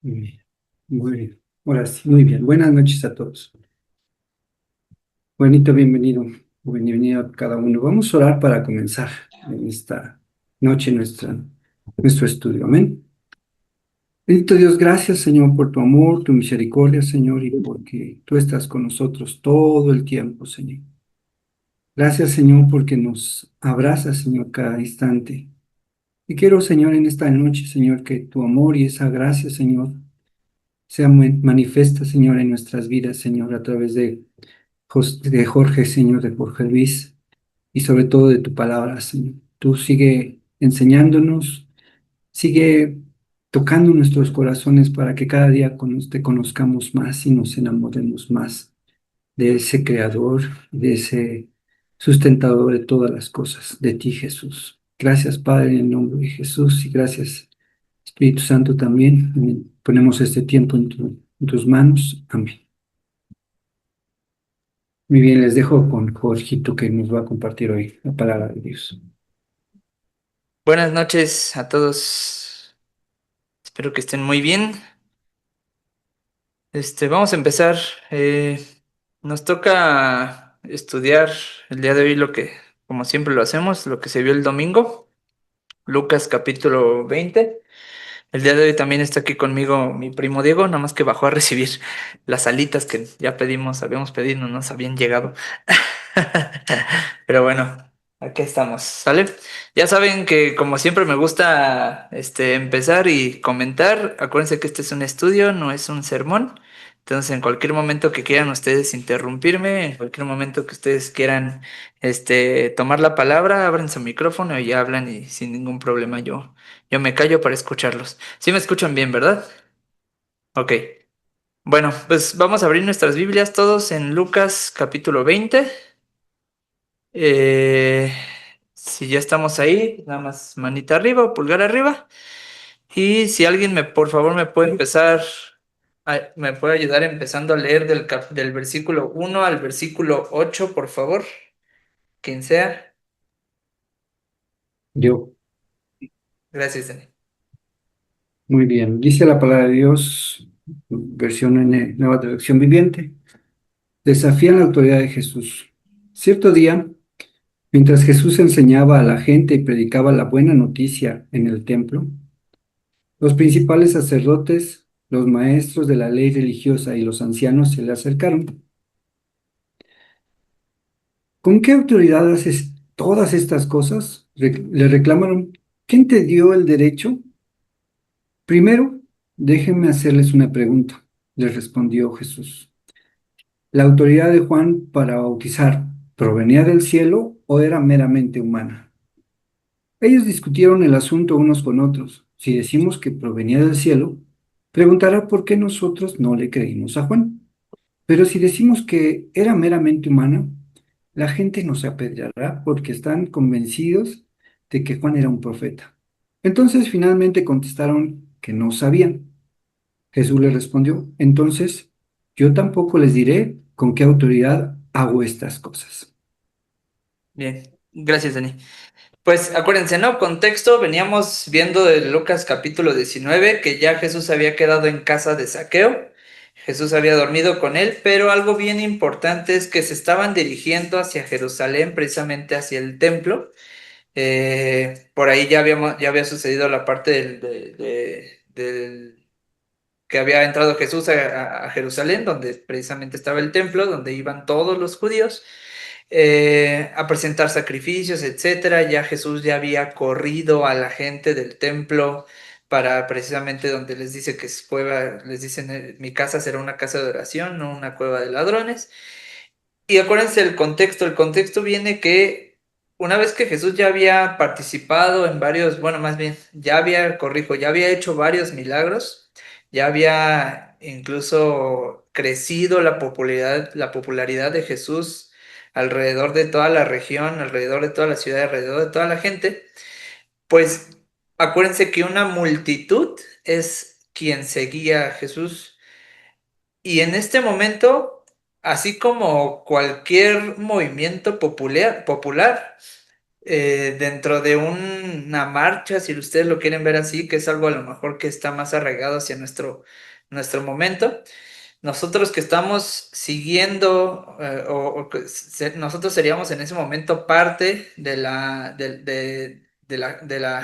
Muy bien. Muy bien. Ahora sí, muy bien. Buenas noches a todos. Juanito, bienvenido. Bienvenido a cada uno. Vamos a orar para comenzar en esta noche nuestro estudio. Amén. Bendito Dios, gracias, Señor, por tu amor, tu misericordia, Señor, y porque tú estás con nosotros todo el tiempo, Señor. Gracias, Señor, porque nos abrazas, Señor, cada instante. Y quiero, Señor, en esta noche, Señor, que tu amor y esa gracia, Señor, sea manifiesta, Señor, en nuestras vidas, Señor, a través de Jorge, Señor, de Jorge Luis, y sobre todo de tu palabra, Señor. Tú sigue enseñándonos, sigue tocando nuestros corazones para que cada día te conozcamos más y nos enamoremos más de ese creador, de ese sustentador de todas las cosas, de ti, Jesús. Gracias, Padre, en el nombre de Jesús, y gracias, Espíritu Santo, también. Ponemos este tiempo en tus manos. Amén. Muy bien, les dejo con Jorgito que nos va a compartir hoy la palabra de Dios. Buenas noches a todos. Espero que estén muy bien. Vamos a empezar. Eh, Nos toca estudiar el día de hoy como siempre lo hacemos, lo que se vio el domingo, Lucas capítulo 20. El día de hoy también está aquí conmigo mi primo Diego, nada más que bajó a recibir las alitas que ya habíamos pedido, no nos habían llegado. Pero bueno, aquí estamos, ¿sale? Ya saben que como siempre me gusta empezar y comentar. Acuérdense que este es un estudio, no es un sermón. Entonces, en cualquier momento que quieran ustedes interrumpirme, en cualquier momento que ustedes quieran tomar la palabra, abren su micrófono y hablan y sin ningún problema yo me callo para escucharlos. Sí me escuchan bien, ¿verdad? Ok. Bueno, pues vamos a abrir nuestras Biblias todos en Lucas capítulo 20. Eh, si ya estamos ahí, nada más manita arriba o pulgar arriba. Y si alguien por favor, me puede me puede ayudar empezando a leer del versículo 1 al versículo 8, por favor. Quien sea. Yo, Gracias, Dani. muy bien. Dice la palabra de Dios, versión nueva traducción viviente. Desafían la autoridad de Jesús. Cierto día, mientras Jesús enseñaba a la gente y predicaba la buena noticia en el templo, los principales sacerdotes, los maestros de la ley religiosa y los ancianos se le acercaron. ¿Con qué autoridad haces todas estas cosas? Le reclamaron. ¿Quién te dio el derecho? Primero, déjenme hacerles una pregunta, les respondió Jesús. ¿La autoridad de Juan para bautizar provenía del cielo o era meramente humana? Ellos discutieron el asunto unos con otros. Si decimos que provenía del cielo, preguntará por qué nosotros no le creímos a Juan. Pero si decimos que era meramente humana, la gente nos apedreará porque están convencidos de que Juan era un profeta. Entonces finalmente contestaron que no sabían. Jesús les respondió, entonces yo tampoco les diré con qué autoridad hago estas cosas. Bien, gracias, Dani. Pues acuérdense, ¿no? Contexto, veníamos viendo de Lucas capítulo 19 que ya Jesús había quedado en casa de Zaqueo. Jesús había dormido con él, pero algo bien importante es que se estaban dirigiendo hacia Jerusalén, precisamente hacia el templo. Por ahí ya había sucedido la parte del que había entrado Jesús a Jerusalén, donde precisamente estaba el templo, donde iban todos los judíos a presentar sacrificios, etcétera. Ya Jesús ya había corrido a la gente del templo para precisamente donde les dice que les dicen, mi casa será una casa de oración, no una cueva de ladrones. Y acuérdense el contexto viene que una vez que Jesús ya había participado en varios, bueno, más bien, ya había hecho varios milagros, ya había incluso crecido la popularidad de Jesús alrededor de toda la región, alrededor de toda la ciudad, alrededor de toda la gente, pues acuérdense que una multitud es quien seguía a Jesús. Y en este momento, así como cualquier movimiento popular, dentro de una marcha, si ustedes lo quieren ver así, que es algo a lo mejor que está más arraigado hacia nuestro momento. Nosotros que estamos siguiendo, nosotros seríamos en ese momento parte de la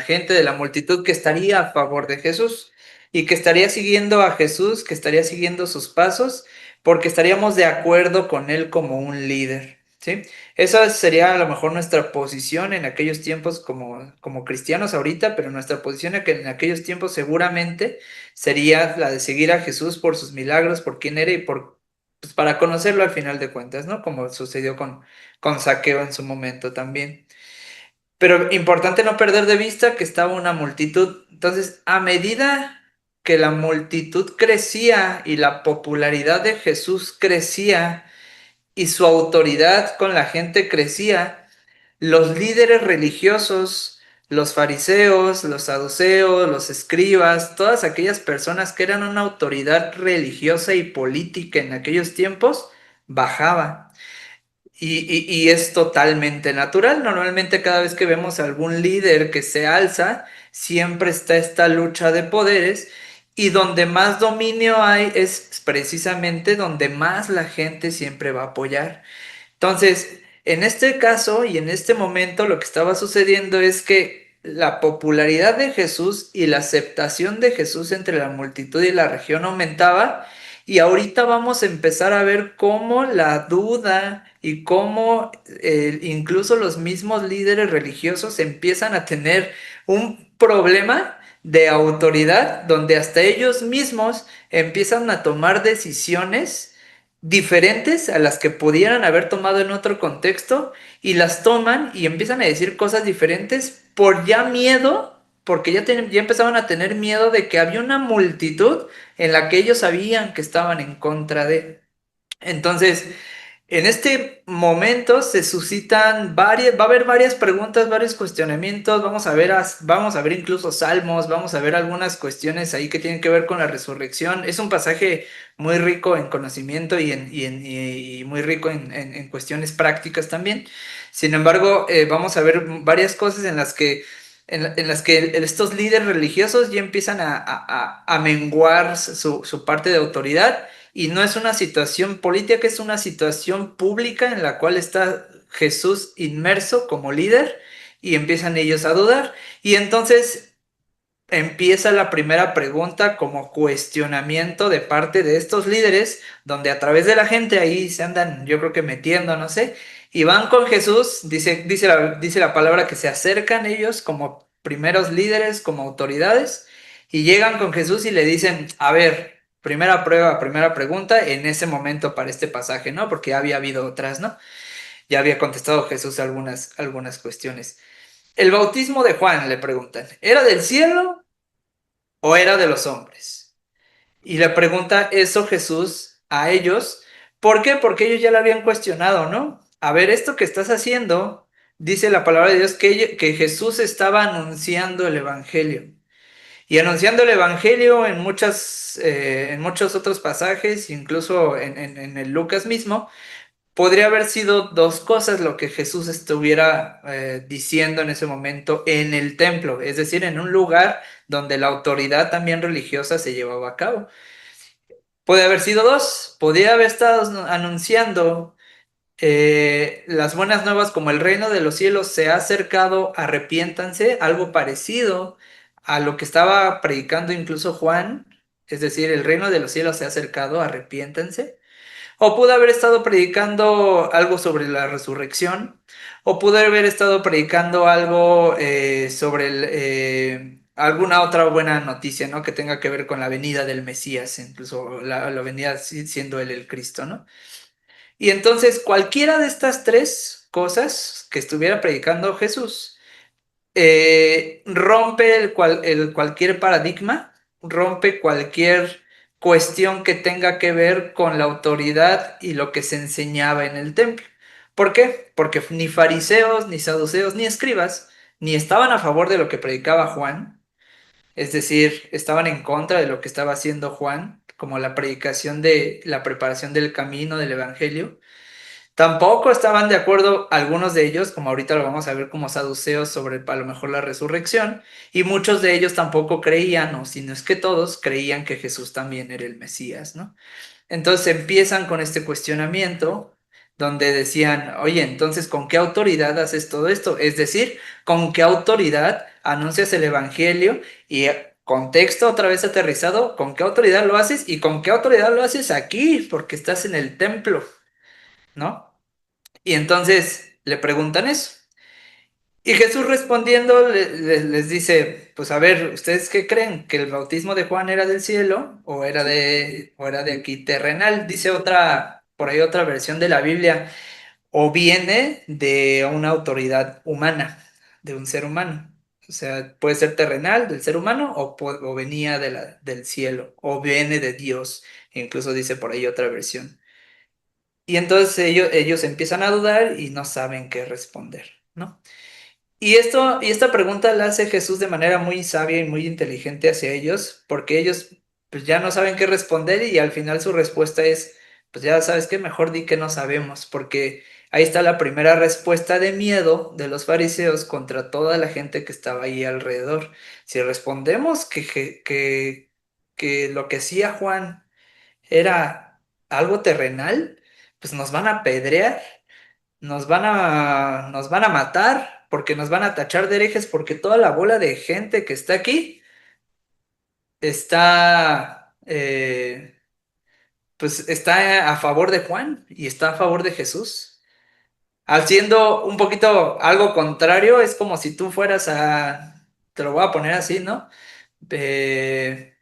gente, de la multitud que estaría a favor de Jesús y que estaría siguiendo a Jesús, que estaría siguiendo sus pasos, porque estaríamos de acuerdo con él como un líder, ¿sí? Esa sería a lo mejor nuestra posición en aquellos tiempos como cristianos ahorita, pero nuestra posición en aquellos tiempos seguramente sería la de seguir a Jesús por sus milagros, por quién era y pues, para conocerlo al final de cuentas, ¿no? Como sucedió con Zaqueo en su momento también. Pero importante no perder de vista que estaba una multitud. Entonces, a medida que la multitud crecía y la popularidad de Jesús crecía y su autoridad con la gente crecía, los líderes religiosos, los fariseos, los saduceos, los escribas, todas aquellas personas que eran una autoridad religiosa y política en aquellos tiempos, bajaban. Y es totalmente natural. Normalmente cada vez que vemos a algún líder que se alza, siempre está esta lucha de poderes y donde más dominio hay es precisamente donde más la gente siempre va a apoyar. Entonces, en este caso y en este momento lo que estaba sucediendo es que la popularidad de Jesús y la aceptación de Jesús entre la multitud y la región aumentaba y ahorita vamos a empezar a ver cómo la duda y cómo incluso los mismos líderes religiosos empiezan a tener un problema de autoridad donde hasta ellos mismos empiezan a tomar decisiones diferentes a las que pudieran haber tomado en otro contexto y las toman y empiezan a decir cosas diferentes por ya miedo, porque ya empezaban a tener miedo de que había una multitud en la que ellos sabían que estaban en contra de. Entonces, en este momento se suscitan va a haber varias preguntas, varios cuestionamientos, vamos a ver incluso salmos, vamos a ver algunas cuestiones ahí que tienen que ver con la resurrección. Es un pasaje muy rico en conocimiento y muy rico en cuestiones prácticas también. Sin embargo, vamos a ver varias cosas en las que estos líderes religiosos ya empiezan a menguar su parte de autoridad y no es una situación política, es una situación pública en la cual está Jesús inmerso como líder y empiezan ellos a dudar. Y entonces empieza la primera pregunta como cuestionamiento de parte de estos líderes, donde a través de la gente ahí se andan, yo creo que metiendo, no sé, y van con Jesús, dice la palabra que se acercan ellos como primeros líderes, como autoridades, y llegan con Jesús y le dicen, a ver, primera prueba, primera pregunta en ese momento para este pasaje, ¿no? Porque ya había habido otras, ¿no? Ya había contestado Jesús algunas cuestiones. El bautismo de Juan, le preguntan, ¿era del cielo o era de los hombres? Y le pregunta eso Jesús a ellos. ¿Por qué? Porque ellos ya lo habían cuestionado, ¿no? A ver, esto que estás haciendo, dice la palabra de Dios que Jesús estaba anunciando el Evangelio. Y anunciando el Evangelio en muchos otros pasajes, incluso en el Lucas mismo, podría haber sido dos cosas lo que Jesús estuviera diciendo en ese momento en el templo, es decir, en un lugar donde la autoridad también religiosa se llevaba a cabo. Puede haber sido dos, podría haber estado anunciando las buenas nuevas como el reino de los cielos se ha acercado, arrepiéntanse, algo parecido a lo que estaba predicando incluso Juan, es decir, el reino de los cielos se ha acercado, arrepiéntanse. O pudo haber estado predicando algo sobre la resurrección, o pudo haber estado predicando algo sobre alguna otra buena noticia, ¿no? Que tenga que ver con la venida del Mesías, incluso la venida siendo él el Cristo, ¿no? Y entonces cualquiera de estas tres cosas que estuviera predicando Jesús rompe cualquier paradigma, rompe cualquier cuestión que tenga que ver con la autoridad y lo que se enseñaba en el templo. ¿Por qué? Porque ni fariseos, ni saduceos, ni escribas, ni estaban a favor de lo que predicaba Juan, es decir, estaban en contra de lo que estaba haciendo Juan, como la predicación de la preparación del camino del Evangelio Tampoco estaban de acuerdo algunos de ellos, como ahorita lo vamos a ver como saduceos sobre a lo mejor la resurrección, y muchos de ellos tampoco creían, o si no es que todos, creían que Jesús también era el Mesías, ¿no? Entonces empiezan con este cuestionamiento donde decían, oye, entonces, ¿con qué autoridad haces todo esto? Es decir, ¿con qué autoridad anuncias el Evangelio? Y contexto otra vez aterrizado, ¿con qué autoridad lo haces? ¿Y con qué autoridad lo haces aquí? Porque estás en el templo, ¿no? Y entonces le preguntan eso. Y Jesús respondiendo les dice, pues a ver, ¿ustedes qué creen? ¿Que el bautismo de Juan era del cielo o era de aquí terrenal? Dice otra, por ahí otra versión de la Biblia, o viene de una autoridad humana, de un ser humano. O sea, puede ser terrenal del ser humano o venía de del cielo o viene de Dios. Incluso dice por ahí otra versión. Y entonces ellos empiezan a dudar y no saben qué responder, ¿no? Y esta pregunta la hace Jesús de manera muy sabia y muy inteligente hacia ellos, porque ellos pues ya no saben qué responder y al final su respuesta es, pues ya sabes qué, mejor di que no sabemos, porque ahí está la primera respuesta de miedo de los fariseos contra toda la gente que estaba ahí alrededor. Si respondemos que lo que hacía Juan era algo terrenal, pues nos van a apedrear, nos van a matar, porque nos van a tachar de herejes, porque toda la bola de gente que está aquí está, pues está a favor de Juan y está a favor de Jesús. Haciendo un poquito algo contrario, es como si tú fueras te lo voy a poner así, ¿no? Eh,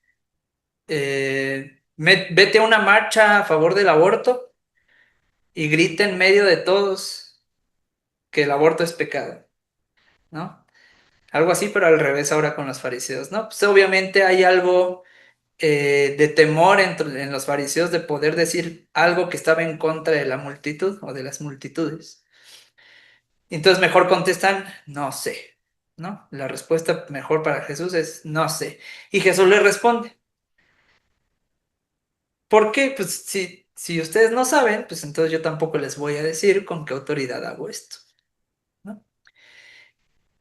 Vete a una marcha a favor del aborto y grita en medio de todos que el aborto es pecado, ¿no? Algo así, pero al revés ahora con los fariseos, ¿no? Pues obviamente hay algo de temor en los fariseos de poder decir algo que estaba en contra de la multitud o de las multitudes. Entonces mejor contestan, no sé, ¿no? La respuesta mejor para Jesús es no sé. Y Jesús le responde, ¿por qué? Pues si ustedes no saben, pues entonces yo tampoco les voy a decir con qué autoridad hago esto, ¿no?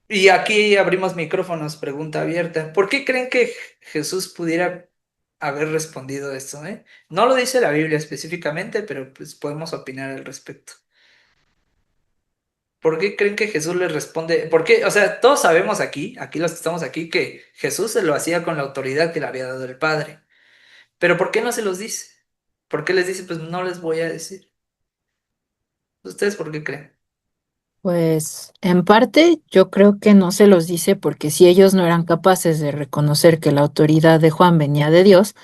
Y aquí abrimos micrófonos, pregunta abierta. ¿Por qué creen que Jesús pudiera haber respondido esto, eh? No lo dice la Biblia específicamente, pero pues podemos opinar al respecto. ¿Por qué creen que Jesús les responde? Porque, o sea, todos sabemos aquí los que estamos aquí, que Jesús se lo hacía con la autoridad que le había dado el Padre. Pero ¿por qué no se los dice? ¿Por qué les dice, pues no les voy a decir? ¿Ustedes por qué creen? Pues en parte yo creo que no se los dice porque si ellos no eran capaces de reconocer que la autoridad de Juan venía de Dios,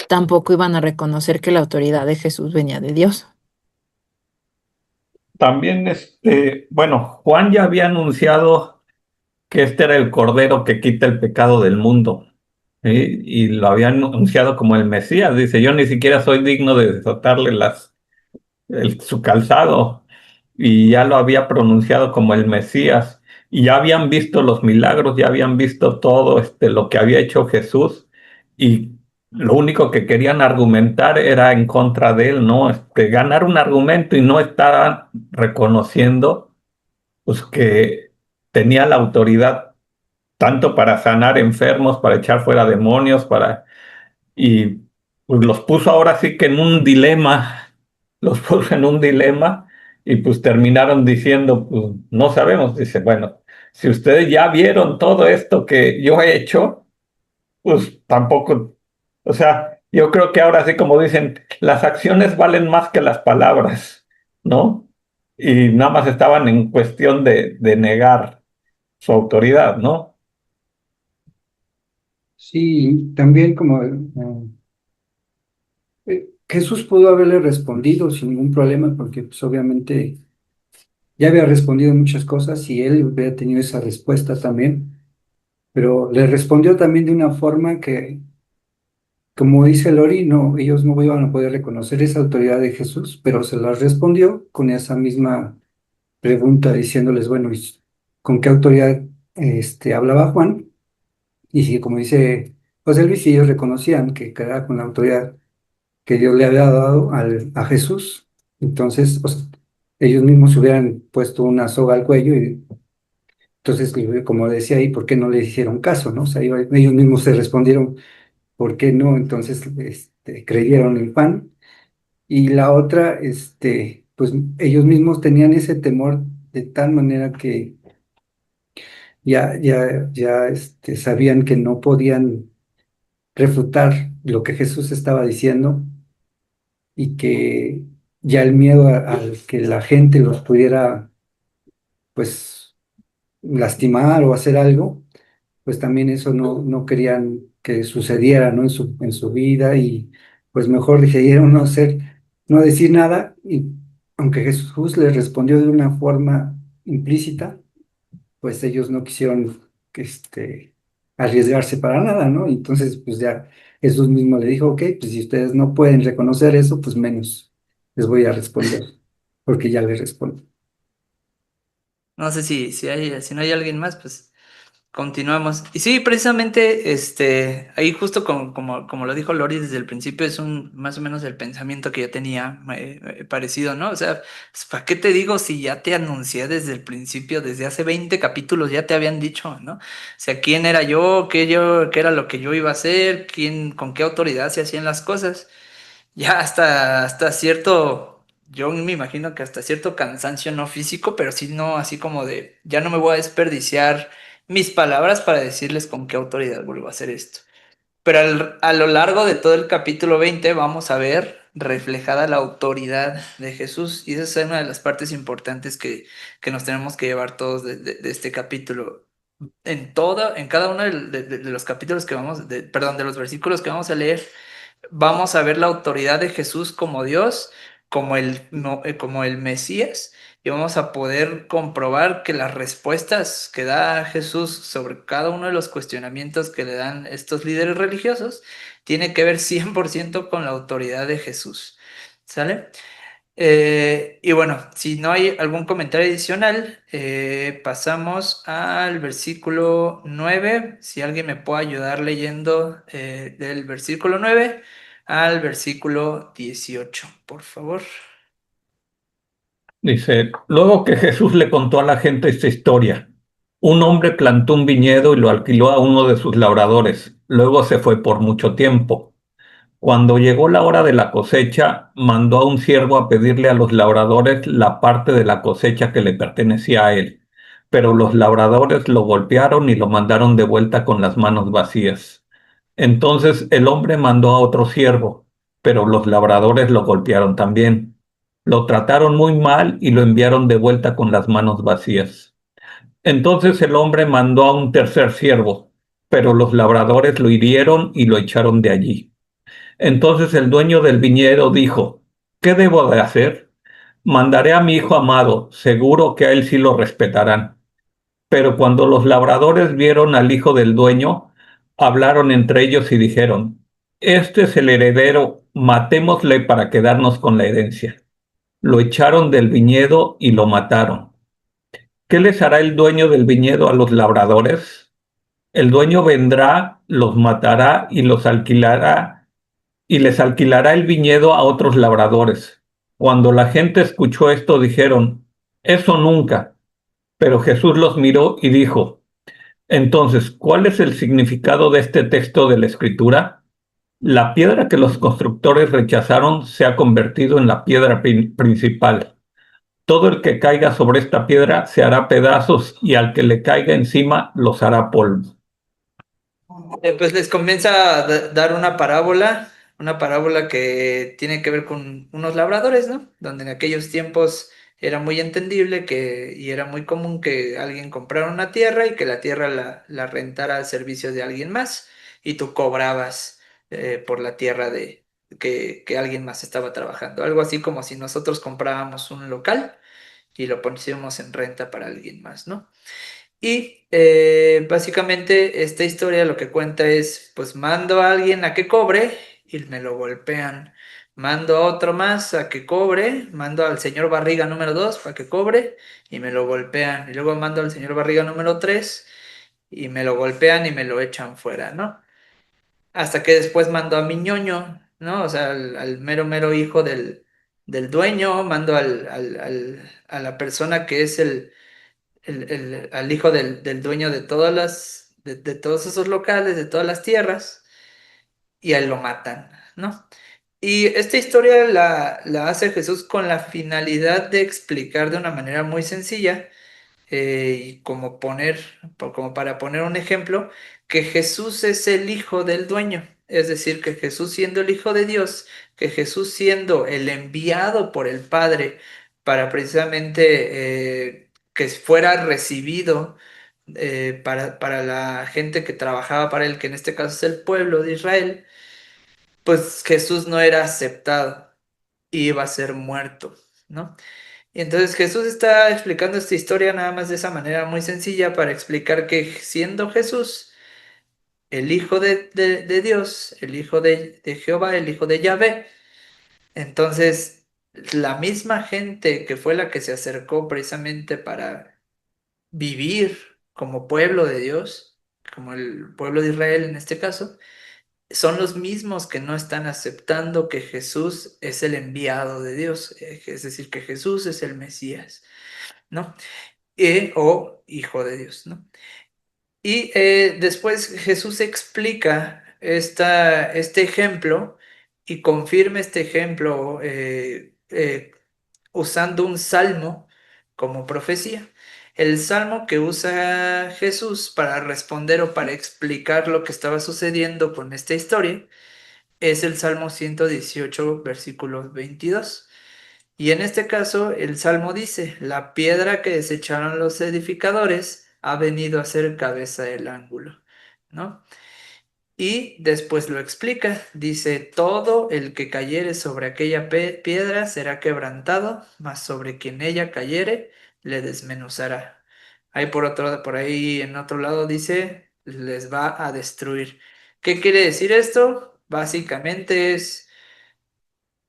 tampoco iban a reconocer que la autoridad de Jesús venía de Dios. También, bueno, Juan ya había anunciado que este era el Cordero que quita el pecado del mundo, ¿sí? Y lo había anunciado como el Mesías. Dice, yo ni siquiera soy digno de desatarle su calzado, y ya lo había pronunciado como el Mesías. Y ya habían visto los milagros, ya habían visto todo lo que había hecho Jesús, y lo único que querían argumentar era en contra de él, ¿no? Ganar un argumento, y no estaban reconociendo pues que tenía la autoridad tanto para sanar enfermos, para echar fuera demonios, y pues los puso ahora sí que en un dilema, los puso en un dilema, y pues terminaron diciendo, pues no sabemos. Dice, bueno, si ustedes ya vieron todo esto que yo he hecho, pues tampoco, o sea, yo creo que ahora sí, como dicen, las acciones valen más que las palabras, ¿no? Y nada más estaban en cuestión de negar su autoridad, ¿no? Sí, también como Jesús pudo haberle respondido sin ningún problema, porque pues, obviamente ya había respondido muchas cosas y él hubiera tenido esa respuesta también, pero le respondió también de una forma que, como dice Lori, no, ellos no iban a poder reconocer esa autoridad de Jesús, pero se las respondió con esa misma pregunta, diciéndoles, bueno, ¿y con qué autoridad hablaba Juan? Y si, como dice José Luis, si ellos reconocían que era con la autoridad que Dios le había dado a Jesús. Entonces, o sea, ellos mismos se hubieran puesto una soga al cuello y entonces, como decía ahí, ¿por qué no le hicieron caso, no? O sea, ellos mismos se respondieron, ¿por qué no? Entonces, creyeron en Juan. Y la otra, pues ellos mismos tenían ese temor de tal manera que ya, sabían que no podían refutar lo que Jesús estaba diciendo y que ya el miedo al que la gente los pudiera, pues, lastimar o hacer algo, pues también eso no querían que sucediera, ¿no? En su vida y pues mejor decidieron no decir nada y aunque Jesús les respondió de una forma implícita, pues ellos no quisieron arriesgarse para nada, ¿no? Entonces, pues ya Jesús mismo le dijo, ok, pues si ustedes no pueden reconocer eso, pues menos les voy a responder, porque ya les respondo. No sé si no hay alguien más, pues continuamos. Y sí, precisamente, ahí justo como lo dijo Lori desde el principio, es más o menos el pensamiento que yo tenía parecido, ¿no? O sea, pues, ¿para qué te digo si ya te anuncié desde el principio, desde hace 20 capítulos ya te habían dicho, ¿no? O sea, quién era qué era lo que yo iba a hacer, con qué autoridad se hacían las cosas. Ya hasta cierto, yo me imagino que hasta cierto cansancio no físico, pero sí no así como de, ya no me voy a desperdiciar mis palabras para decirles con qué autoridad vuelvo a hacer esto. Pero a lo largo de todo el capítulo 20 vamos a ver reflejada la autoridad de Jesús y esa es una de las partes importantes que nos tenemos que llevar todos de este capítulo. En cada uno de los capítulos que perdón, de los versículos que vamos a leer, vamos a ver la autoridad de Jesús como Dios, como el Mesías, y vamos a poder comprobar que las respuestas que da Jesús sobre cada uno de los cuestionamientos que le dan estos líderes religiosos tiene que ver 100% con la autoridad de Jesús. ¿Sale? Y bueno, si no hay algún comentario adicional, pasamos al versículo 9. Si alguien me puede ayudar leyendo del versículo 9 al versículo 18, por favor. Dice, luego que Jesús le contó a la gente esta historia, un hombre plantó un viñedo y lo alquiló a uno de sus labradores. Luego se fue por mucho tiempo. Cuando llegó la hora de la cosecha, mandó a un siervo a pedirle a los labradores la parte de la cosecha que le pertenecía a él. Pero los labradores lo golpearon y lo mandaron de vuelta con las manos vacías. Entonces el hombre mandó a otro siervo, pero los labradores lo golpearon también. Lo trataron muy mal y lo enviaron de vuelta con las manos vacías. Entonces el hombre mandó a un tercer siervo, pero los labradores lo hirieron y lo echaron de allí. Entonces el dueño del viñedo dijo, ¿qué debo de hacer? Mandaré a mi hijo amado, seguro que a él sí lo respetarán. Pero cuando los labradores vieron al hijo del dueño, hablaron entre ellos y dijeron, este es el heredero, matémosle para quedarnos con la herencia. Lo echaron del viñedo y lo mataron. ¿Qué les hará el dueño del viñedo a los labradores? El dueño vendrá, los matará y los alquilará y les alquilará el viñedo a otros labradores. Cuando la gente escuchó esto, dijeron, eso nunca. Pero Jesús los miró y dijo, entonces, ¿cuál es el significado de este texto de la Escritura? La piedra que los constructores rechazaron se ha convertido en la piedra principal. Todo el que caiga sobre esta piedra se hará pedazos y al que le caiga encima los hará polvo. Pues les comienza a dar una parábola que tiene que ver con unos labradores, ¿no? Donde en aquellos tiempos era muy entendible y era muy común que alguien comprara una tierra y que la tierra la rentara al servicio de alguien más y tú cobrabas por la tierra que alguien más estaba trabajando. Algo así como si nosotros comprábamos un local y lo pusiéramos en renta para alguien más, ¿no? Y básicamente esta historia lo que cuenta es, pues mando a alguien a que cobre y me lo golpean. Mando a otro más a que cobre, mando al señor Barriga número 2 para que cobre y me lo golpean. Y luego mando al señor Barriga número 3 y me lo golpean y me lo echan fuera, ¿no? Hasta que después mando a mi ñoño, ¿no? O sea, al mero mero hijo del dueño, mando a la persona que es al hijo del dueño de de todos esos locales, de todas las tierras, y a él lo matan, ¿no? Y esta historia la hace Jesús con la finalidad de explicar de una manera muy sencilla, y como para poner un ejemplo, que Jesús es el hijo del dueño, es decir, que Jesús siendo el hijo de Dios, que Jesús siendo el enviado por el Padre para precisamente que fuera recibido para la gente que trabajaba para él, que en este caso es el pueblo de Israel, pues Jesús no era aceptado y iba a ser muerto, ¿no? Y entonces Jesús está explicando esta historia nada más de esa manera muy sencilla para explicar que siendo Jesús el Hijo de Dios, el Hijo de Jehová, el Hijo de Yahvé, entonces la misma gente que fue la que se acercó precisamente para vivir como pueblo de Dios, como el pueblo de Israel en este caso, son los mismos que no están aceptando que Jesús es el enviado de Dios, es decir, que Jesús es el Mesías, ¿no? O hijo de Dios, ¿no? Y después Jesús explica este ejemplo y confirma este ejemplo usando un salmo como profecía. El salmo que usa Jesús para responder o para explicar lo que estaba sucediendo con esta historia es el Salmo 118, versículo 22. Y en este caso, el Salmo dice, la piedra que desecharon los edificadores ha venido a ser cabeza del ángulo, ¿no? Y después lo explica, dice, todo el que cayere sobre aquella piedra será quebrantado, mas sobre quien ella cayere le desmenuzará. Por ahí en otro lado dice, les va a destruir. ¿Qué quiere decir esto? Básicamente es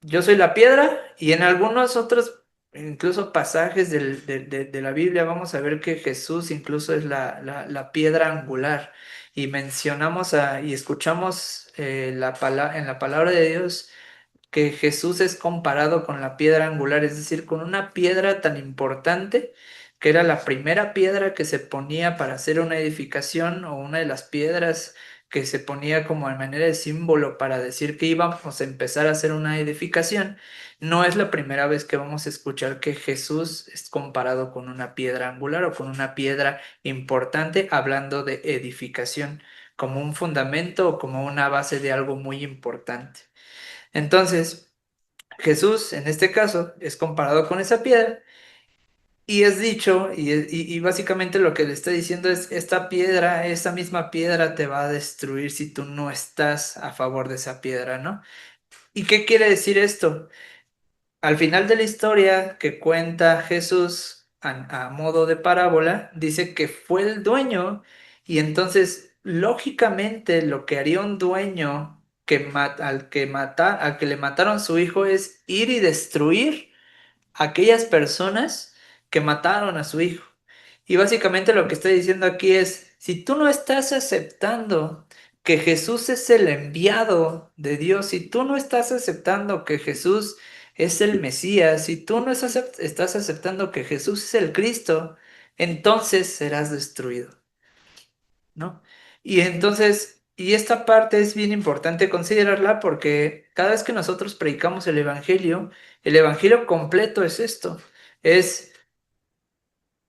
yo soy la piedra y en algunos otros, incluso pasajes de la Biblia, vamos a ver que Jesús incluso es la piedra angular y mencionamos y escuchamos en la palabra de Dios que Jesús es comparado con la piedra angular, es decir, con una piedra tan importante que era la primera piedra que se ponía para hacer una edificación o una de las piedras que se ponía como de manera de símbolo para decir que íbamos a empezar a hacer una edificación. No es la primera vez que vamos a escuchar que Jesús es comparado con una piedra angular o con una piedra importante hablando de edificación como un fundamento o como una base de algo muy importante. Entonces, Jesús, en este caso, es comparado con esa piedra y es dicho, y básicamente lo que le está diciendo es, esta piedra, esa misma piedra te va a destruir si tú no estás a favor de esa piedra, ¿no? ¿Y qué quiere decir esto? Al final de la historia que cuenta Jesús a modo de parábola, dice que fue el dueño y entonces, lógicamente, lo que haría un dueño al que le mataron su hijo es ir y destruir a aquellas personas que mataron a su hijo. Y básicamente lo que estoy diciendo aquí es, si tú no estás aceptando que Jesús es el enviado de Dios, si tú no estás aceptando que Jesús es el Mesías, si tú no estás aceptando que Jesús es el Cristo, entonces serás destruido, ¿no? Y entonces, y esta parte es bien importante considerarla porque cada vez que nosotros predicamos el evangelio completo es esto, es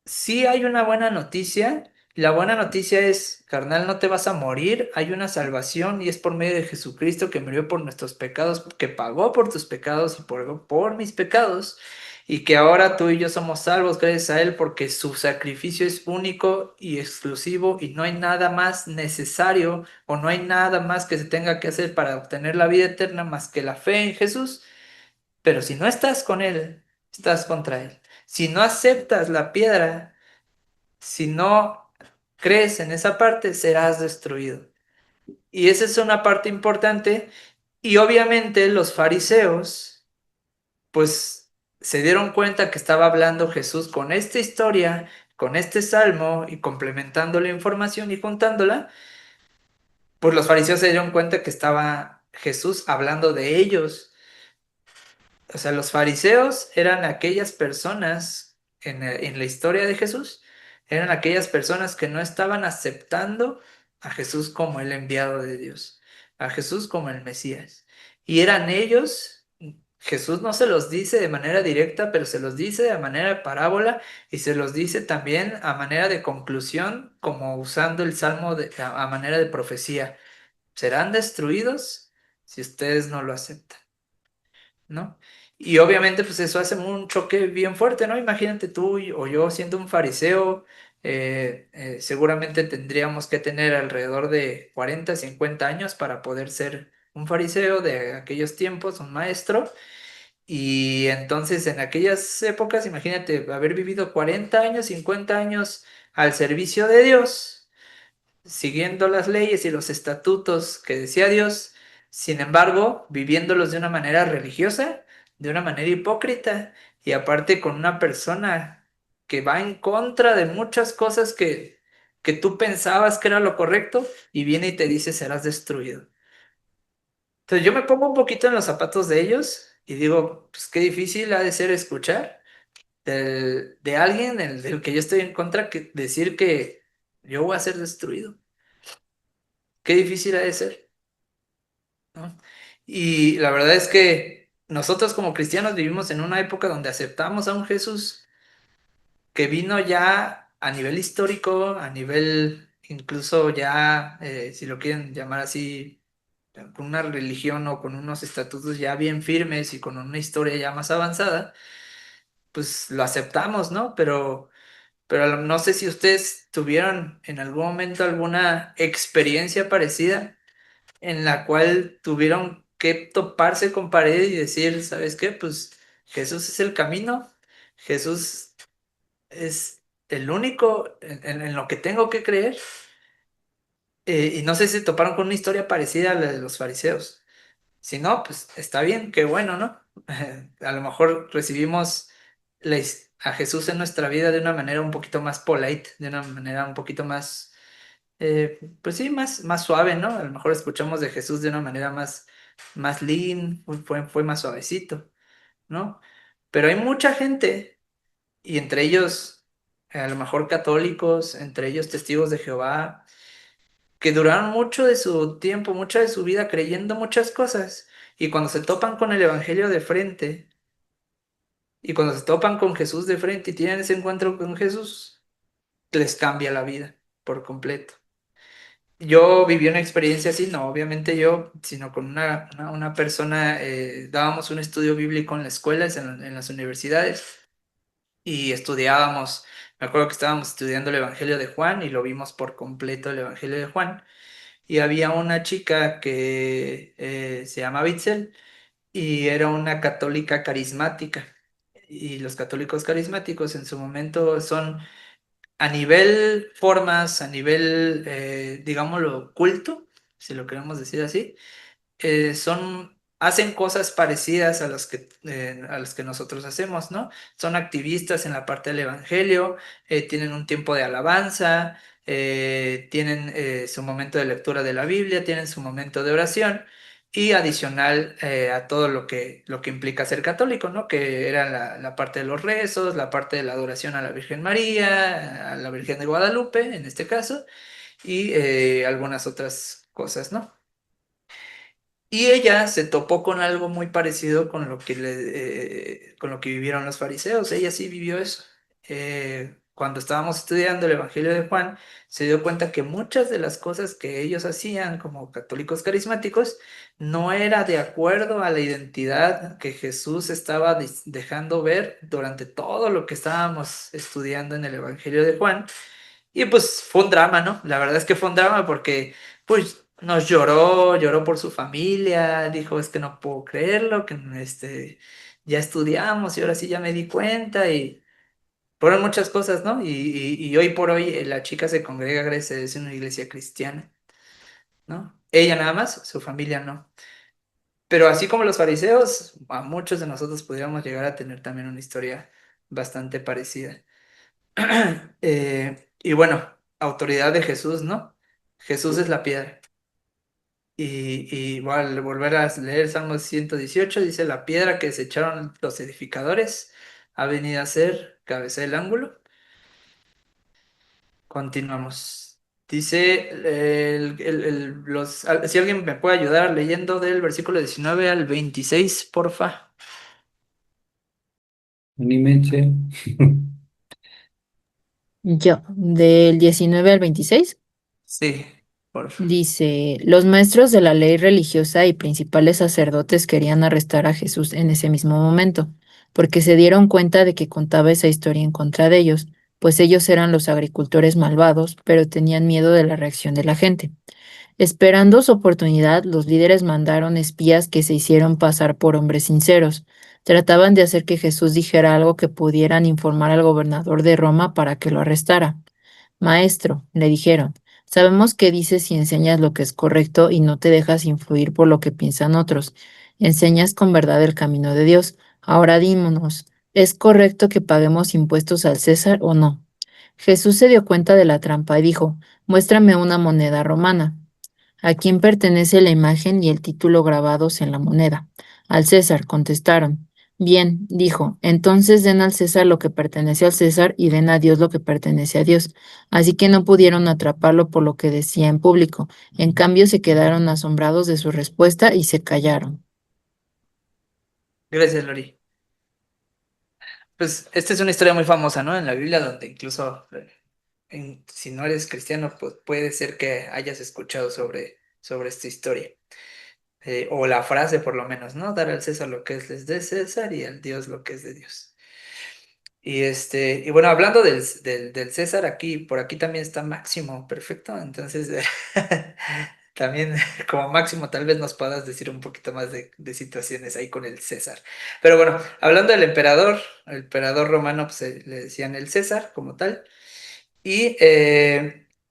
sí hay una buena noticia. La buena noticia es, carnal, no te vas a morir, hay una salvación y es por medio de Jesucristo que murió por nuestros pecados, que pagó por tus pecados y por mis pecados, y que ahora tú y yo somos salvos gracias a Él porque su sacrificio es único y exclusivo y no hay nada más necesario o no hay nada más que se tenga que hacer para obtener la vida eterna más que la fe en Jesús. Pero si no estás con Él, estás contra Él. Si no aceptas la piedra, si no crees en esa parte, serás destruido. Y esa es una parte importante. Y obviamente los fariseos, pues se dieron cuenta que estaba hablando Jesús con esta historia, con este salmo y complementando la información y juntándola, pues los fariseos se dieron cuenta que estaba Jesús hablando de ellos. O sea, los fariseos eran aquellas personas en la historia de Jesús, eran aquellas personas que no estaban aceptando a Jesús como el enviado de Dios, a Jesús como el Mesías. Y eran ellos, Jesús no se los dice de manera directa, pero se los dice de manera de parábola y se los dice también a manera de conclusión, como usando el salmo a manera de profecía. Serán destruidos si ustedes no lo aceptan, ¿no? Y obviamente pues eso hace un choque bien fuerte, ¿no? Imagínate tú o yo siendo un fariseo, seguramente tendríamos que tener alrededor de 40, 50 años para poder ser un fariseo de aquellos tiempos, un maestro. Y entonces en aquellas épocas, imagínate haber vivido 40 años, 50 años al servicio de Dios, siguiendo las leyes y los estatutos que decía Dios, sin embargo, viviéndolos de una manera religiosa, de una manera hipócrita y aparte con una persona que va en contra de muchas cosas que tú pensabas que era lo correcto y viene y te dice serás destruido. Entonces yo me pongo un poquito en los zapatos de ellos y digo, pues qué difícil ha de ser escuchar de alguien del que yo estoy en contra que decir que yo voy a ser destruido. Qué difícil ha de ser, ¿no? Y la verdad es que nosotros como cristianos vivimos en una época donde aceptamos a un Jesús que vino ya a nivel histórico, a nivel incluso ya, si lo quieren llamar así, con una religión o con unos estatutos ya bien firmes y con una historia ya más avanzada, pues lo aceptamos, ¿no? Pero no sé si ustedes tuvieron en algún momento alguna experiencia parecida en la cual tuvieron que toparse con pared y decir, ¿sabes qué? Pues Jesús es el camino, Jesús es el único en lo que tengo que creer. Y no sé si toparon con una historia parecida a la de los fariseos. Si no, pues está bien, qué bueno, ¿no? A lo mejor recibimos a Jesús en nuestra vida de una manera un poquito más polite, de una manera un poquito más pues sí, más suave, ¿no? A lo mejor escuchamos de Jesús de una manera más lean, fue más suavecito, ¿no? Pero hay mucha gente, y entre ellos, a lo mejor católicos, entre ellos testigos de Jehová, que duraron mucho de su tiempo, mucha de su vida creyendo muchas cosas, y cuando se topan con el Evangelio de frente, y cuando se topan con Jesús de frente y tienen ese encuentro con Jesús, les cambia la vida por completo. Yo viví una experiencia así, no obviamente yo, sino con una persona, dábamos un estudio bíblico en las escuelas, en las universidades, y estudiábamos, me acuerdo que estábamos estudiando el Evangelio de Juan y lo vimos por completo el Evangelio de Juan, y había una chica que se llama Bitzel y era una católica carismática, y los católicos carismáticos en su momento son a nivel formas, a nivel, digámoslo, culto, si lo queremos decir así, hacen cosas parecidas a las que nosotros hacemos, ¿no? Son activistas en la parte del evangelio, tienen un tiempo de alabanza, tienen su momento de lectura de la Biblia, tienen su momento de oración. Y adicional a todo lo que implica ser católico, ¿no? Que era la parte de los rezos, la parte de la adoración a la Virgen María, a la Virgen de Guadalupe, en este caso, y algunas otras cosas, ¿no? Y ella se topó con algo muy parecido con lo que vivieron los fariseos. Ella sí vivió eso. Cuando estábamos estudiando el Evangelio de Juan, se dio cuenta que muchas de las cosas que ellos hacían como católicos carismáticos no era de acuerdo a la identidad que Jesús estaba dejando ver durante todo lo que estábamos estudiando en el Evangelio de Juan. Y pues fue un drama, ¿no? La verdad es que fue un drama porque pues nos lloró por su familia, dijo, es que no puedo creerlo, que ya estudiamos y ahora sí ya me di cuenta y fueron muchas cosas, ¿no? Y hoy por hoy la chica se congrega, gracias a Dios, en una iglesia cristiana, ¿no? Ella nada más, su familia no. Pero así como los fariseos, a muchos de nosotros podríamos llegar a tener también una historia bastante parecida. Y bueno, autoridad de Jesús, ¿no? Jesús es la piedra. Y voy a volver a leer Salmo 118, dice, la piedra que desecharon los edificadores ha venido a ser cabeza del ángulo. Continuamos. Dice, si alguien me puede ayudar leyendo del versículo 19 al 26, porfa. Anímense. Yo, del 19 al 26. Sí, porfa. Dice, los maestros de la ley religiosa y principales sacerdotes querían arrestar a Jesús en ese mismo momento, porque se dieron cuenta de que contaba esa historia en contra de ellos, pues ellos eran los agricultores malvados, pero tenían miedo de la reacción de la gente. Esperando su oportunidad, los líderes mandaron espías que se hicieron pasar por hombres sinceros. Trataban de hacer que Jesús dijera algo que pudieran informar al gobernador de Roma para que lo arrestara. Maestro, le dijeron, sabemos que dices y enseñas lo que es correcto y no te dejas influir por lo que piensan otros. Enseñas con verdad el camino de Dios. Ahora dímonos, ¿es correcto que paguemos impuestos al César o no? Jesús se dio cuenta de la trampa y dijo, muéstrame una moneda romana. ¿A quién pertenece la imagen y el título grabados en la moneda? Al César, contestaron. Bien, dijo, entonces den al César lo que pertenece al César y den a Dios lo que pertenece a Dios. Así que no pudieron atraparlo por lo que decía en público. En cambio, se quedaron asombrados de su respuesta y se callaron. Gracias, Lori. Pues esta es una historia muy famosa, ¿no? En la Biblia, donde incluso si no eres cristiano, pues puede ser que hayas escuchado sobre esta historia. O la frase por lo menos, ¿no? Dar al César lo que es de César y al Dios lo que es de Dios. Y bueno, hablando del César, por aquí también está Máximo, perfecto. Entonces, también como Máximo, tal vez nos puedas decir un poquito más de situaciones ahí con el César. Pero bueno, hablando del el emperador romano, pues le decían el César como tal. Y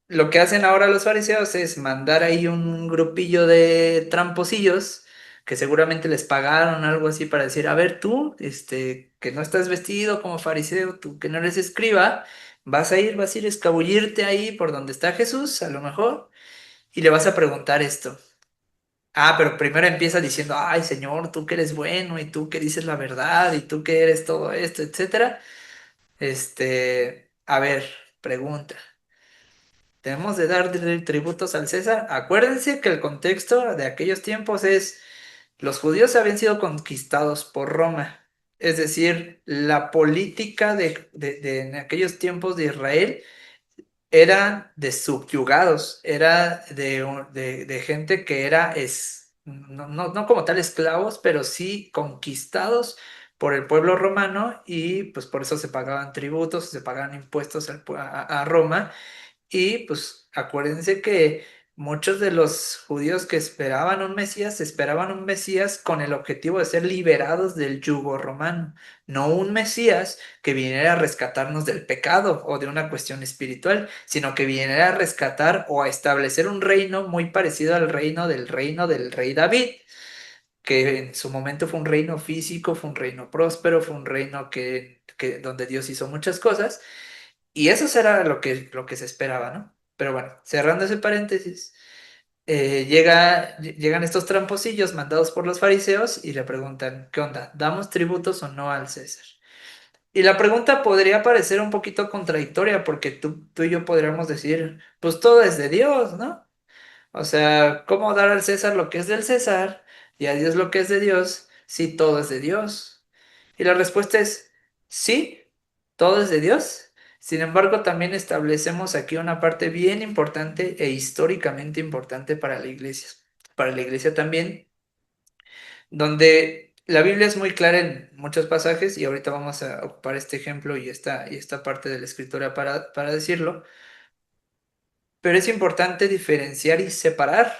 lo que hacen ahora los fariseos es mandar ahí un grupillo de tramposillos que seguramente les pagaron algo así para decir, a ver tú, que no estás vestido como fariseo, tú que no eres escriba, vas a ir a escabullirte ahí por donde está Jesús, a lo mejor, y le vas a preguntar esto. Ah, pero primero empieza diciendo, ay Señor, tú que eres bueno y tú que dices la verdad y tú que eres todo esto, etcétera. A ver, pregunta. Debemos de dar tributos al César. Acuérdense que el contexto de aquellos tiempos es los judíos habían sido conquistados por Roma. Es decir, la política en aquellos tiempos de Israel era de subyugados, era de gente que era, no como tal esclavos, pero sí conquistados por el pueblo romano y pues por eso se pagaban tributos, se pagaban impuestos a Roma. Y pues acuérdense que muchos de los judíos que esperaban un Mesías con el objetivo de ser liberados del yugo romano, no un Mesías que viniera a rescatarnos del pecado o de una cuestión espiritual, sino que viniera a rescatar o a establecer un reino muy parecido al reino del rey David, que en su momento fue un reino físico, fue un reino próspero, fue un reino donde Dios hizo muchas cosas. Y eso será lo que se esperaba, ¿no? Pero bueno, cerrando ese paréntesis, llegan estos tramposillos mandados por los fariseos y le preguntan, ¿qué onda? ¿Damos tributos o no al César? Y la pregunta podría parecer un poquito contradictoria porque tú y yo podríamos decir, pues todo es de Dios, ¿no? O sea, ¿cómo dar al César lo que es del César y a Dios lo que es de Dios si todo es de Dios? Y la respuesta es sí, todo es de Dios. Sin embargo, también establecemos aquí una parte bien importante e históricamente importante para la iglesia también, donde la Biblia es muy clara en muchos pasajes y ahorita vamos a ocupar este ejemplo y esta parte de la escritura para decirlo, pero es importante diferenciar y separar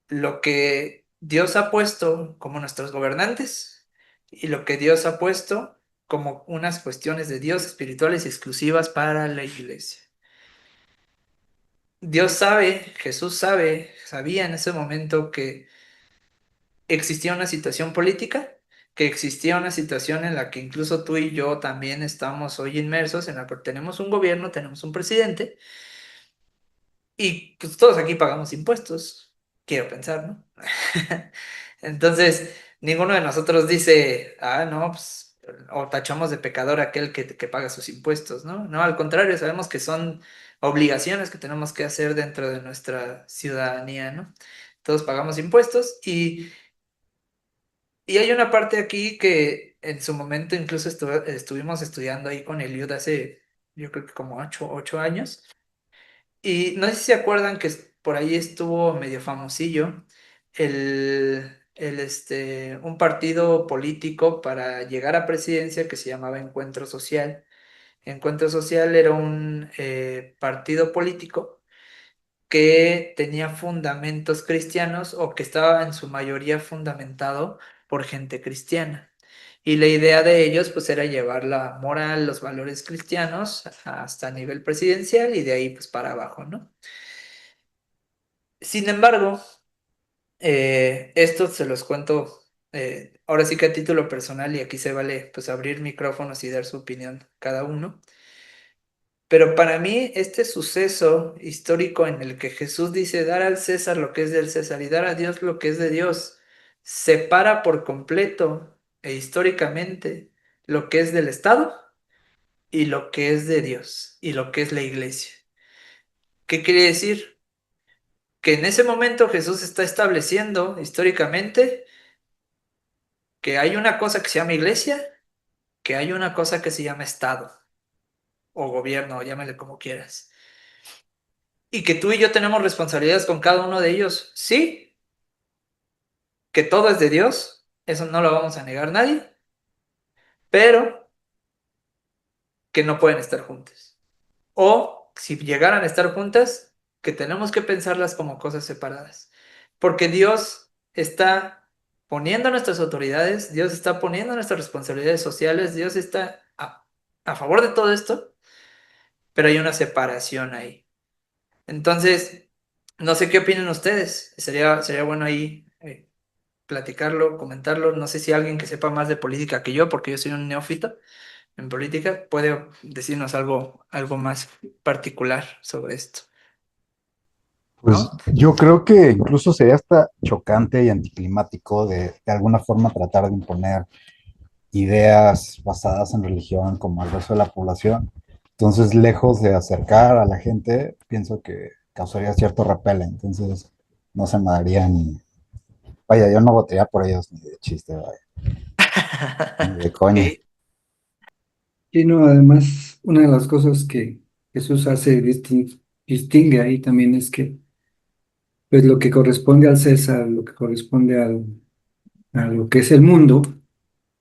lo que Dios ha puesto como nuestros gobernantes y lo que Dios ha puesto como unas cuestiones de Dios espirituales y exclusivas para la iglesia. Dios sabe, Jesús sabía en ese momento que existía una situación política, que existía una situación en la que incluso tú y yo también estamos hoy inmersos, en la que tenemos un gobierno, tenemos un presidente, Y pues todos aquí pagamos impuestos, quiero pensar, ¿no? Entonces, ninguno de nosotros dice, no, pues, o tachamos de pecador a aquel que paga sus impuestos, ¿no? No, al contrario, sabemos que son obligaciones que tenemos que hacer dentro de nuestra ciudadanía, ¿no? Todos pagamos impuestos y hay una parte aquí que en su momento incluso estuvimos estudiando ahí con Eliud hace, yo creo que como 8 años. Y no sé si se acuerdan que por ahí estuvo medio famosillo un partido político para llegar a presidencia que se llamaba Encuentro Social. Encuentro Social era un partido político que tenía fundamentos cristianos o que estaba en su mayoría fundamentado por gente cristiana. Y la idea de ellos pues era llevar la moral, los valores cristianos hasta nivel presidencial y de ahí pues para abajo, ¿no? Sin embargo, esto se los cuento ahora sí que a título personal y aquí se vale pues abrir micrófonos y dar su opinión cada uno. Pero para mí este suceso histórico en el que Jesús dice dar al César lo que es del César y dar a Dios lo que es de Dios, separa por completo e históricamente lo que es del Estado y lo que es de Dios y lo que es la iglesia. ¿Qué quiere decir? Que en ese momento Jesús está estableciendo históricamente que hay una cosa que se llama iglesia, que hay una cosa que se llama Estado o gobierno, llámale como quieras. Y que tú y yo tenemos responsabilidades con cada uno de ellos. Sí, que todo es de Dios, eso no lo vamos a negar nadie, pero que no pueden estar juntas. O si llegaran a estar juntas, que tenemos que pensarlas como cosas separadas. Porque Dios está poniendo nuestras autoridades, Dios está poniendo nuestras responsabilidades sociales, Dios está a favor de todo esto, pero hay una separación ahí. Entonces, no sé qué opinan ustedes. Sería bueno ahí platicarlo, comentarlo. No sé si alguien que sepa más de política que yo, porque yo soy un neófito en política, puede decirnos algo más particular sobre esto, Pues ¿no? yo creo que incluso sería hasta chocante y anticlimático de alguna forma tratar de imponer ideas basadas en religión como al resto de la población. Entonces, lejos de acercar a la gente, pienso que causaría cierto repele. Entonces, no se me daría ni... Vaya, yo no votaría por ellos ni de chiste, vaya, ni de Ok, coña. Y no, además, una de las cosas que Jesús hace distingue ahí también es que pues lo que corresponde al César, lo que corresponde a lo que es el mundo,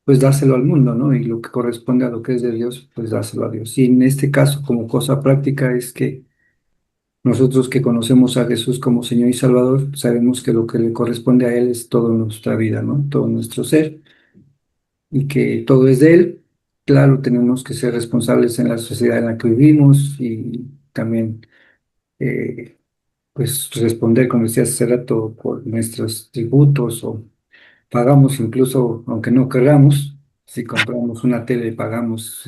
pues dárselo al mundo, ¿no? Y lo que corresponde a lo que es de Dios, pues dárselo a Dios. Y en este caso, como cosa práctica, es que nosotros que conocemos a Jesús como Señor y Salvador, sabemos que lo que le corresponde a Él es toda nuestra vida, ¿no? Todo nuestro ser, y que todo es de Él. Claro, tenemos que ser responsables en la sociedad en la que vivimos y también, pues, responder, como decías hace rato, por nuestros tributos o pagamos incluso, aunque no queramos, si compramos una tele, pagamos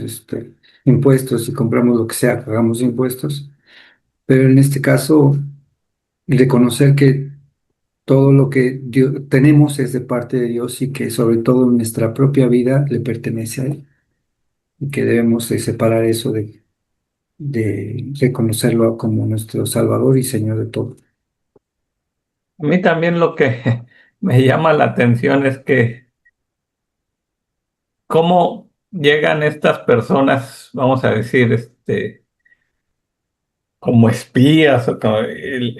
impuestos, si compramos lo que sea, pagamos impuestos. Pero en este caso, reconocer que todo lo que tenemos es de parte de Dios y que sobre todo nuestra propia vida le pertenece a Él y que debemos de separar eso de reconocerlo como nuestro Salvador y Señor de todo. A mí también lo que me llama la atención es que cómo llegan estas personas, vamos a decir, como espías,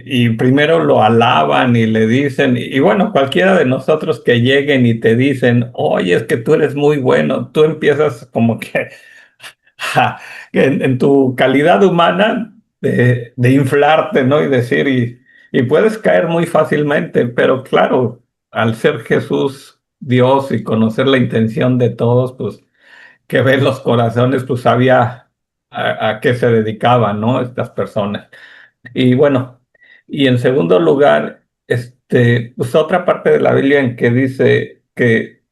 y primero lo alaban y le dicen, y bueno, cualquiera de nosotros que lleguen y te dicen, oye, es que tú eres muy bueno, tú empiezas como que en tu calidad humana de inflarte, ¿no? Y decir, y puedes caer muy fácilmente, pero claro, al ser Jesús Dios y conocer la intención de todos, pues que ve los corazones, pues sabía a qué se dedicaban, ¿no? Estas personas. Y bueno, y en segundo lugar, pues otra parte de la Biblia en que dice que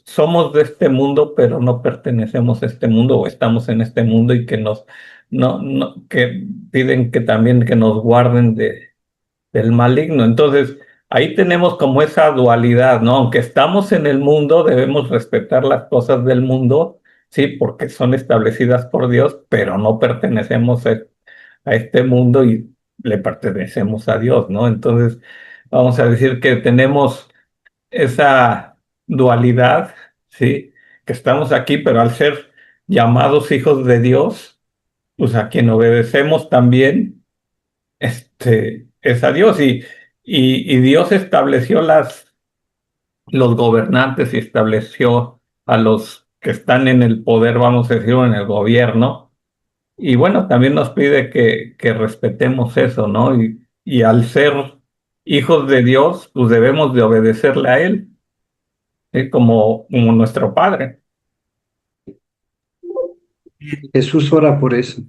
somos de este mundo, pero no pertenecemos a este mundo o estamos en este mundo y que que piden que también que nos guarden del maligno. Entonces, ahí tenemos como esa dualidad, ¿no? Aunque estamos en el mundo, debemos respetar las cosas del mundo, sí, porque son establecidas por Dios, pero no pertenecemos a este mundo y le pertenecemos a Dios, ¿no? Entonces, vamos a decir que tenemos esa dualidad, ¿sí? Que estamos aquí, pero al ser llamados hijos de Dios, pues a quien obedecemos también, es a Dios y Dios estableció los gobernantes y estableció a los que están en el poder, vamos a decirlo, en el gobierno. Y bueno, también nos pide que respetemos eso, ¿no? Y al ser hijos de Dios, pues debemos de obedecerle a Él, ¿sí? Como nuestro Padre. Jesús ora por eso,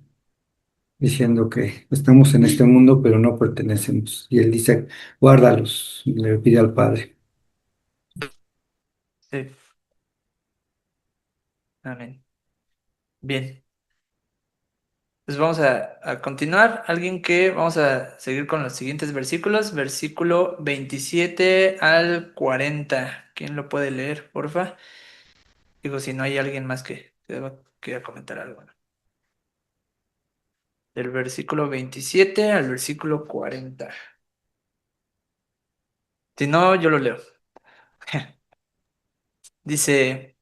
diciendo que estamos en este mundo, pero no pertenecemos. Y él dice, guárdalos, y le pide al Padre. Sí, amén. Bien, pues vamos a continuar. Vamos a seguir con los siguientes versículos, versículo 27 al 40. ¿Quién lo puede leer, porfa? Digo, si no hay alguien más que quiera comentar algo, ¿no? Del versículo 27 al versículo 40. Si no, yo lo leo. Dice,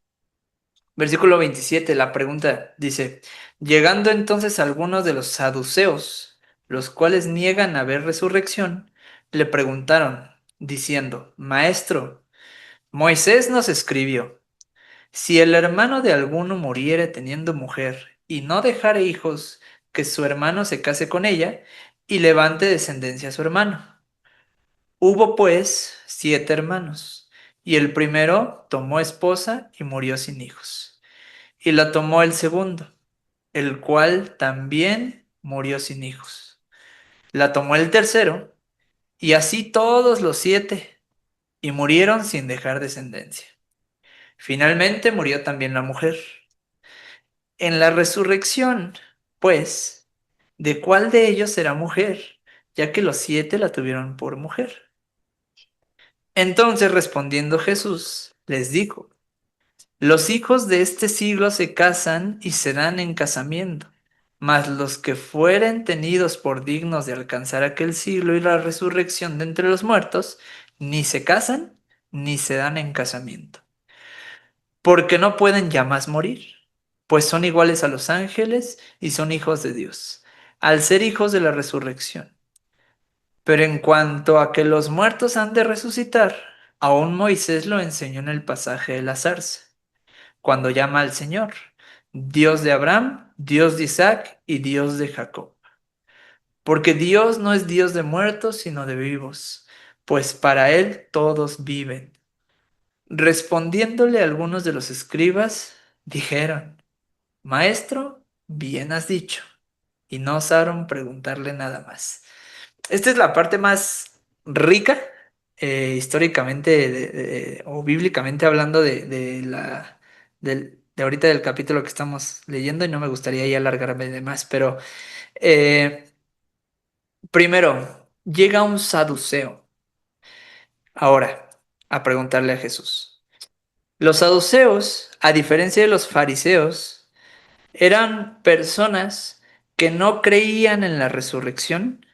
versículo 27, la pregunta dice, llegando entonces algunos de los saduceos, los cuales niegan haber resurrección, le preguntaron, diciendo, Maestro, Moisés nos escribió, si el hermano de alguno muriere teniendo mujer y no dejare hijos, que su hermano se case con ella y levante descendencia a su hermano. Hubo pues 7 hermanos, y el primero tomó esposa y murió sin hijos. Y la tomó el segundo, el cual también murió sin hijos. La tomó el tercero, y así todos los 7, y murieron sin dejar descendencia. Finalmente murió también la mujer. En la resurrección, pues, ¿de cuál de ellos será mujer? Ya que los 7 la tuvieron por mujer. Entonces respondiendo Jesús, les dijo, los hijos de este siglo se casan y se dan en casamiento, mas los que fueren tenidos por dignos de alcanzar aquel siglo y la resurrección de entre los muertos, ni se casan ni se dan en casamiento, porque no pueden ya más morir, pues son iguales a los ángeles y son hijos de Dios, al ser hijos de la resurrección. Pero en cuanto a que los muertos han de resucitar, aún Moisés lo enseñó en el pasaje de la zarza, cuando llama al Señor, Dios de Abraham, Dios de Isaac y Dios de Jacob. Porque Dios no es Dios de muertos, sino de vivos, pues para Él todos viven. Respondiéndole algunos de los escribas, dijeron, Maestro, bien has dicho, y no osaron preguntarle nada más. Esta es la parte más rica, históricamente o bíblicamente hablando de ahorita del capítulo que estamos leyendo y no me gustaría ya alargarme de más, pero eh, primero, llega un saduceo ahora a preguntarle a Jesús. Los saduceos, a diferencia de los fariseos, eran personas que no creían en la resurrección.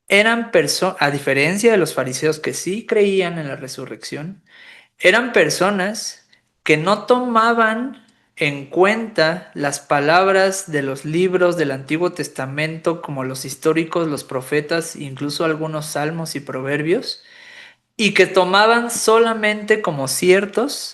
Eran personas, a diferencia de los fariseos que sí creían en la resurrección, eran personas que no tomaban en cuenta las palabras de los libros del Antiguo Testamento, como los históricos, los profetas, incluso algunos salmos y proverbios, y que tomaban solamente como ciertos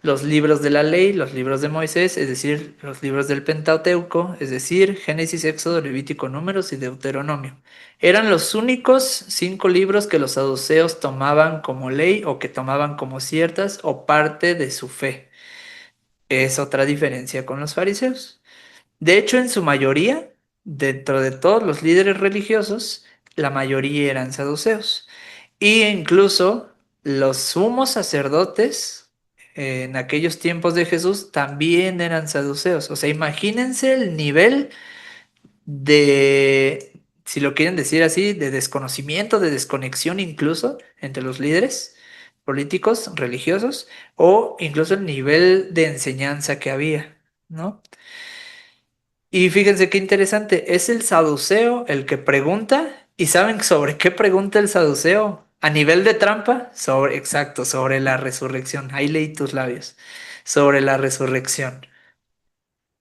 los libros de la ley, los libros de Moisés, es decir, los libros del Pentateuco, es decir, Génesis, Éxodo, Levítico, Números y Deuteronomio. Eran los únicos 5 libros que los saduceos tomaban como ley o que tomaban como ciertas o parte de su fe. Es otra diferencia con los fariseos. De hecho, en su mayoría, dentro de todos los líderes religiosos, la mayoría eran saduceos. Y incluso los sumos sacerdotes, en aquellos tiempos de Jesús también eran saduceos. O sea, imagínense el nivel de, si lo quieren decir así, de desconocimiento, de desconexión incluso entre los líderes políticos, religiosos, o incluso el nivel de enseñanza que había, ¿no? Y fíjense qué interesante, es el saduceo el que pregunta, ¿y saben sobre qué pregunta el saduceo? A nivel de trampa, sobre, exacto, sobre la resurrección. Ahí leí tus labios, sobre la resurrección.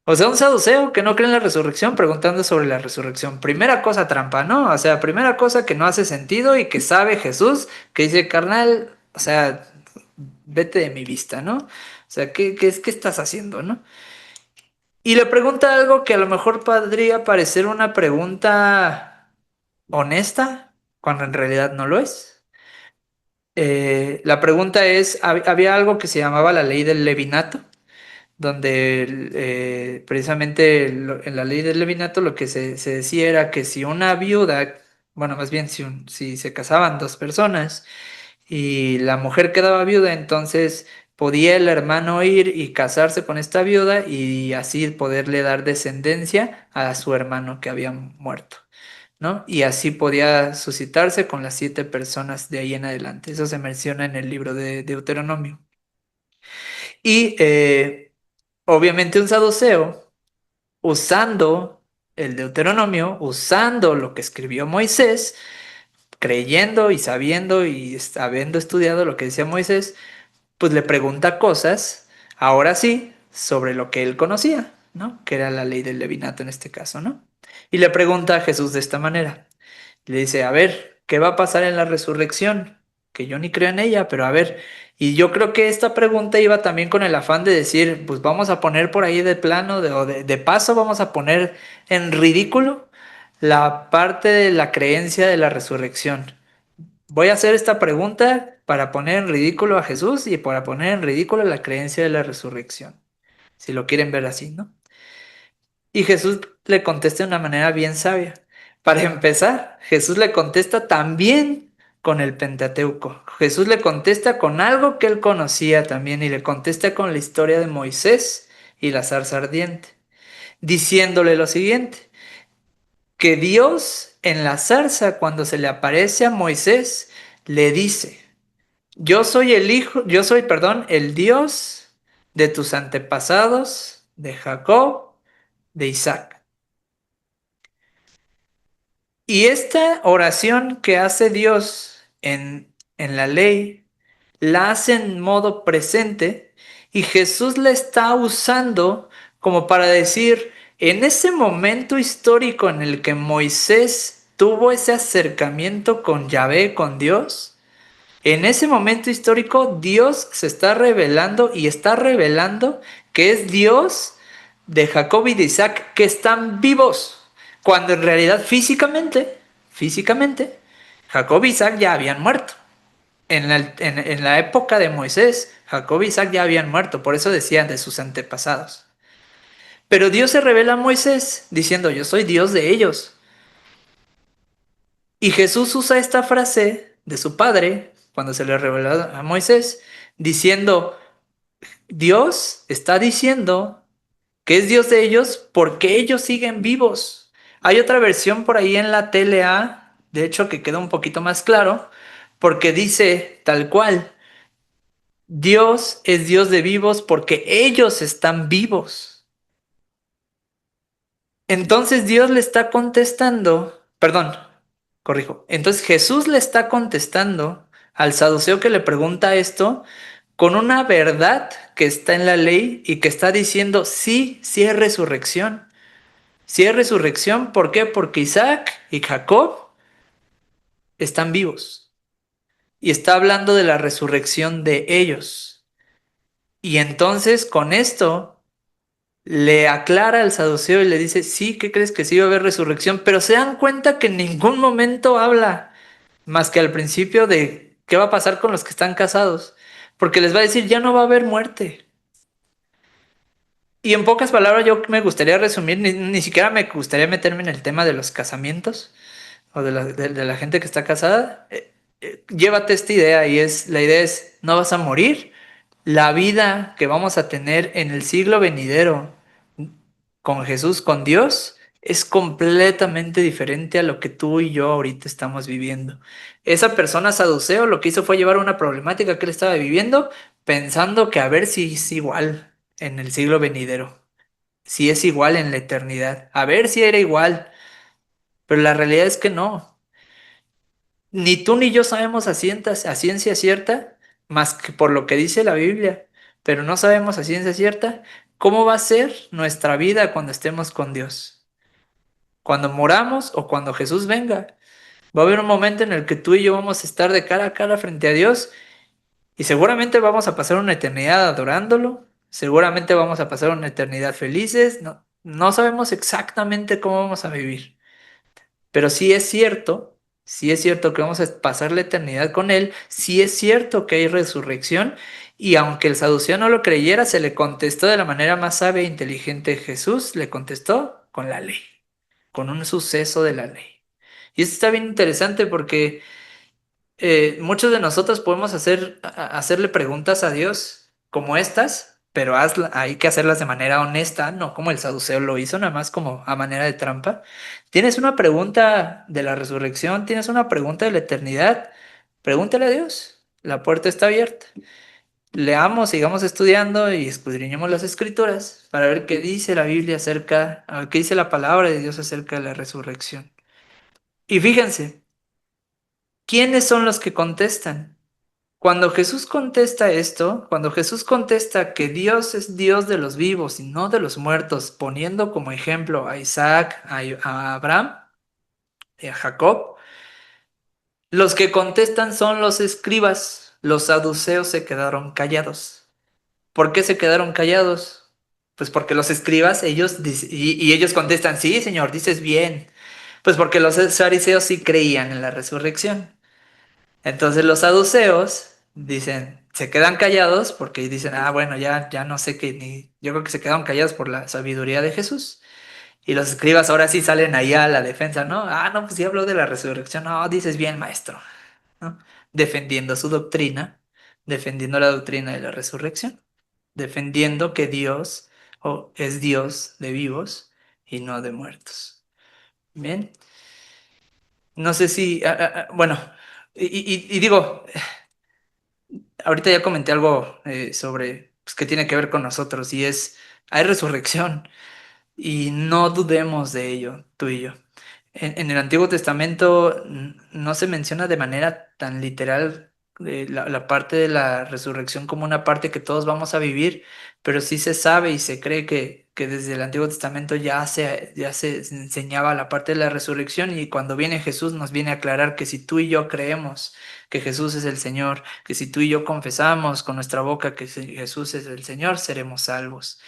O sea, un saduceo que no cree en la resurrección preguntando sobre la resurrección. Primera cosa trampa, ¿no? O sea, primera cosa que no hace sentido y que sabe Jesús, que dice, carnal, o sea, vete de mi vista, ¿no? O sea, ¿qué estás haciendo, no? Y le pregunta algo que a lo mejor podría parecer una pregunta honesta, cuando en realidad no lo es. La pregunta es, había algo que se llamaba la ley del levinato, donde precisamente en la ley del levinato lo que se decía era que si una viuda, bueno, más bien si se casaban dos personas y la mujer quedaba viuda, entonces podía el hermano ir y casarse con esta viuda y así poderle dar descendencia a su hermano que había muerto, ¿no? Y así podía suscitarse con las 7 personas de ahí en adelante. Eso se menciona en el libro de Deuteronomio. Y obviamente un saduceo, usando el Deuteronomio, usando lo que escribió Moisés, creyendo y sabiendo y habiendo estudiado lo que decía Moisés, pues le pregunta cosas, ahora sí, sobre lo que él conocía, ¿no? Que era la ley del levinato en este caso, ¿no? Y le pregunta a Jesús de esta manera. Le dice, a ver, ¿qué va a pasar en la resurrección? Que yo ni creo en ella, pero a ver. Y yo creo que esta pregunta iba también con el afán de decir, pues vamos a poner por ahí de plano, de paso, vamos a poner en ridículo la parte de la creencia de la resurrección. Voy a hacer esta pregunta para poner en ridículo a Jesús y para poner en ridículo la creencia de la resurrección, si lo quieren ver así, ¿no? Y Jesús le contesta de una manera bien sabia. Para empezar, Jesús le contesta también con el Pentateuco. Jesús le contesta con algo que él conocía también y le contesta con la historia de Moisés y la zarza ardiente, diciéndole lo siguiente, que Dios en la zarza cuando se le aparece a Moisés le dice, yo soy el hijo, yo soy, perdón, el Dios de tus antepasados, de Jacob, de Isaac. Y esta oración que hace Dios en la ley, la hace en modo presente y Jesús la está usando como para decir, en ese momento histórico en el que Moisés tuvo ese acercamiento con Yahvé, con Dios, en ese momento histórico Dios se está revelando y está revelando que es Dios de Jacob y de Isaac que están vivos, cuando en realidad físicamente, Jacob y Isaac ya habían muerto. En la época de Moisés, Jacob y Isaac ya habían muerto, por eso decían de sus antepasados. Pero Dios se revela a Moisés diciendo, yo soy Dios de ellos. Y Jesús usa esta frase de su padre, cuando se le reveló a Moisés, diciendo, Dios está diciendo que es Dios de ellos porque ellos siguen vivos. Hay otra versión por ahí en la TLA, de hecho que queda un poquito más claro, porque dice tal cual, Dios es Dios de vivos porque ellos están vivos. Entonces Dios le está contestando, perdón, corrijo. Entonces Jesús le está contestando al saduceo que le pregunta esto con una verdad que está en la ley y que está diciendo, sí, sí es resurrección. Sí es resurrección, ¿por qué? Porque Isaac y Jacob están vivos. Y está hablando de la resurrección de ellos. Y entonces con esto le aclara al saduceo y le dice, sí, ¿qué crees que sí va a haber resurrección? Pero se dan cuenta que en ningún momento habla más que al principio de qué va a pasar con los que están casados, porque les va a decir, ya no va a haber muerte. Y en pocas palabras yo me gustaría resumir, ni siquiera me gustaría meterme en el tema de los casamientos o de la gente que está casada. Llévate esta idea y la idea es, no vas a morir, La vida que vamos a tener en el siglo venidero con Jesús, con Dios, es completamente diferente a lo que tú y yo ahorita estamos viviendo. Esa persona saduceo lo que hizo fue llevar una problemática que él estaba viviendo, pensando que a ver si es igual en el siglo venidero, si es igual en la eternidad, a ver si era igual, pero la realidad es que no. Ni tú ni yo sabemos a ciencia cierta, más que por lo que dice la Biblia, pero no sabemos a ciencia cierta cómo va a ser nuestra vida cuando estemos con Dios. Cuando moramos o cuando Jesús venga, va a haber un momento en el que tú y yo vamos a estar de cara a cara frente a Dios y seguramente vamos a pasar una eternidad adorándolo, seguramente vamos a pasar una eternidad felices, no, no sabemos exactamente cómo vamos a vivir. Pero sí es cierto que vamos a pasar la eternidad con Él, sí es cierto que hay resurrección, y aunque el saduceo no lo creyera, se le contestó de la manera más sabia e inteligente. Jesús le contestó con la ley, con un suceso de la ley. Y esto está bien interesante porque muchos de nosotros podemos hacerle preguntas a Dios como estas, pero hay que hacerlas de manera honesta, no como el saduceo lo hizo, nada más como a manera de trampa. ¿Tienes una pregunta de la resurrección? ¿Tienes una pregunta de la eternidad? Pregúntale a Dios. La puerta está abierta. Leamos, sigamos estudiando y escudriñemos las escrituras para ver qué dice la Biblia acerca, a ver qué dice la palabra de Dios acerca de la resurrección. Y fíjense, ¿quiénes son los que contestan? Cuando Jesús contesta esto, cuando Jesús contesta que Dios es Dios de los vivos y no de los muertos, poniendo como ejemplo a Isaac, a Abraham y a Jacob, los que contestan son los escribas. Los saduceos se quedaron callados. ¿Por qué se quedaron callados? Pues porque los escribas, y ellos contestan, sí, Señor, dices bien. Pues porque los fariseos sí creían en la resurrección. Entonces los saduceos dicen, se quedan callados porque dicen, ah, bueno, ya no sé qué ni. Yo creo que se quedaron callados por la sabiduría de Jesús. Y los escribas ahora sí salen ahí a la defensa, ¿no? Ah, no, pues sí habló de la resurrección. No, dices bien, maestro, ¿no? Defendiendo su doctrina, defendiendo la doctrina de la resurrección, defendiendo que Dios es Dios de vivos y no de muertos. Bien, no sé si, bueno, y digo, ahorita ya comenté algo sobre pues, qué tiene que ver con nosotros y hay resurrección y no dudemos de ello, tú y yo. En el Antiguo Testamento no se menciona de manera tan literal la parte de la resurrección como una parte que todos vamos a vivir, pero sí se sabe y se cree que desde el Antiguo Testamento ya se enseñaba la parte de la resurrección y cuando viene Jesús nos viene a aclarar que si tú y yo creemos que Jesús es el Señor, que si tú y yo confesamos con nuestra boca que Jesús es el Señor, seremos salvos.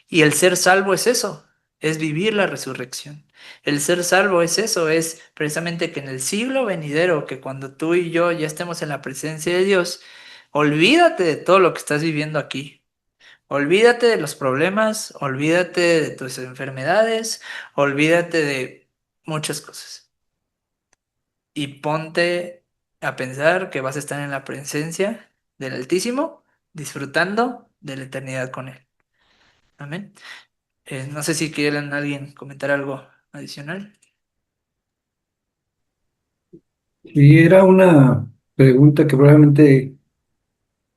Y el ser salvo es eso, es vivir la resurrección. El ser salvo es eso, es precisamente que en el siglo venidero, que cuando tú y yo ya estemos en la presencia de Dios, olvídate de todo lo que estás viviendo aquí. Olvídate de los problemas, olvídate de tus enfermedades, olvídate de muchas cosas. Y ponte a pensar que vas a estar en la presencia del Altísimo, disfrutando de la eternidad con Él. Amén. No sé si quieren alguien comentar algo adicional. Y era una pregunta que probablemente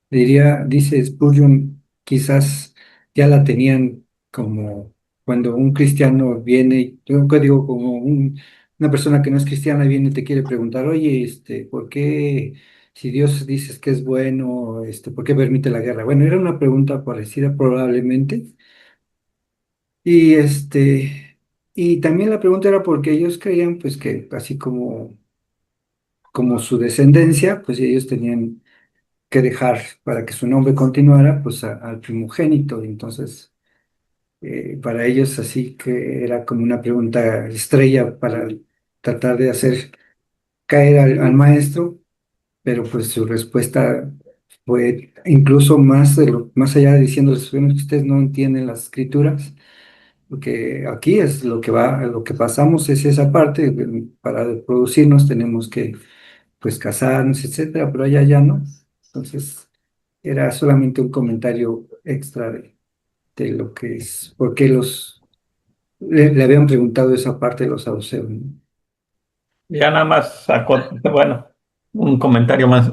dice Spurgeon, quizás ya la tenían como cuando un cristiano viene, yo nunca digo como una persona que no es cristiana viene y te quiere preguntar, oye, ¿por qué si Dios dices que es bueno, por qué permite la guerra? Bueno, era una pregunta parecida probablemente. Y y también la pregunta era porque ellos creían pues que así como su descendencia, pues ellos tenían que dejar para que su nombre continuara, pues al primogénito. Y entonces, para ellos así que era como una pregunta estrella para tratar de hacer caer al maestro, pero pues su respuesta fue incluso más allá de diciéndoles, bueno, es que ustedes no entienden las escrituras, porque aquí es lo que pasamos es esa parte, para producirnos tenemos que pues casarnos, etcétera, pero allá ya no. Entonces, Era solamente un comentario extra de lo que es, porque le habían preguntado esa parte de los saduceos, ¿no? Ya nada más sacó, bueno, un comentario más.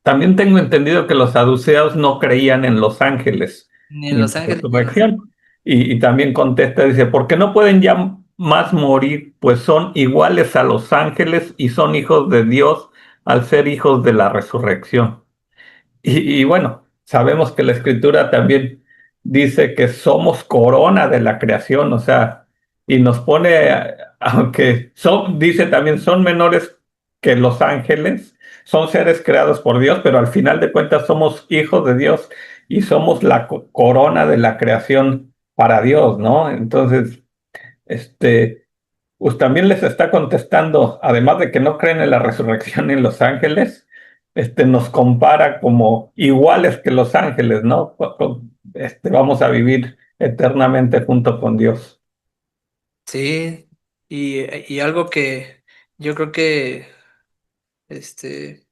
También tengo entendido que los saduceos no creían en los ángeles Ni en ni en los la ángeles ni en los demonios. resurrección. Y también contesta, dice, ¿por qué no pueden ya más morir? Pues son iguales a los ángeles y son hijos de Dios al ser hijos de la resurrección. Y bueno, sabemos que la escritura también dice que somos corona de la creación, o sea, y nos pone, aunque son, dice también, son menores que los ángeles, son seres creados por Dios, pero al final de cuentas somos hijos de Dios y somos la corona de la creación para Dios, ¿no? Entonces, pues también les está contestando, además de que no creen en la resurrección en los ángeles, nos compara como iguales que los ángeles, ¿no? Vamos a vivir eternamente junto con Dios. Sí, y algo que yo creo que este,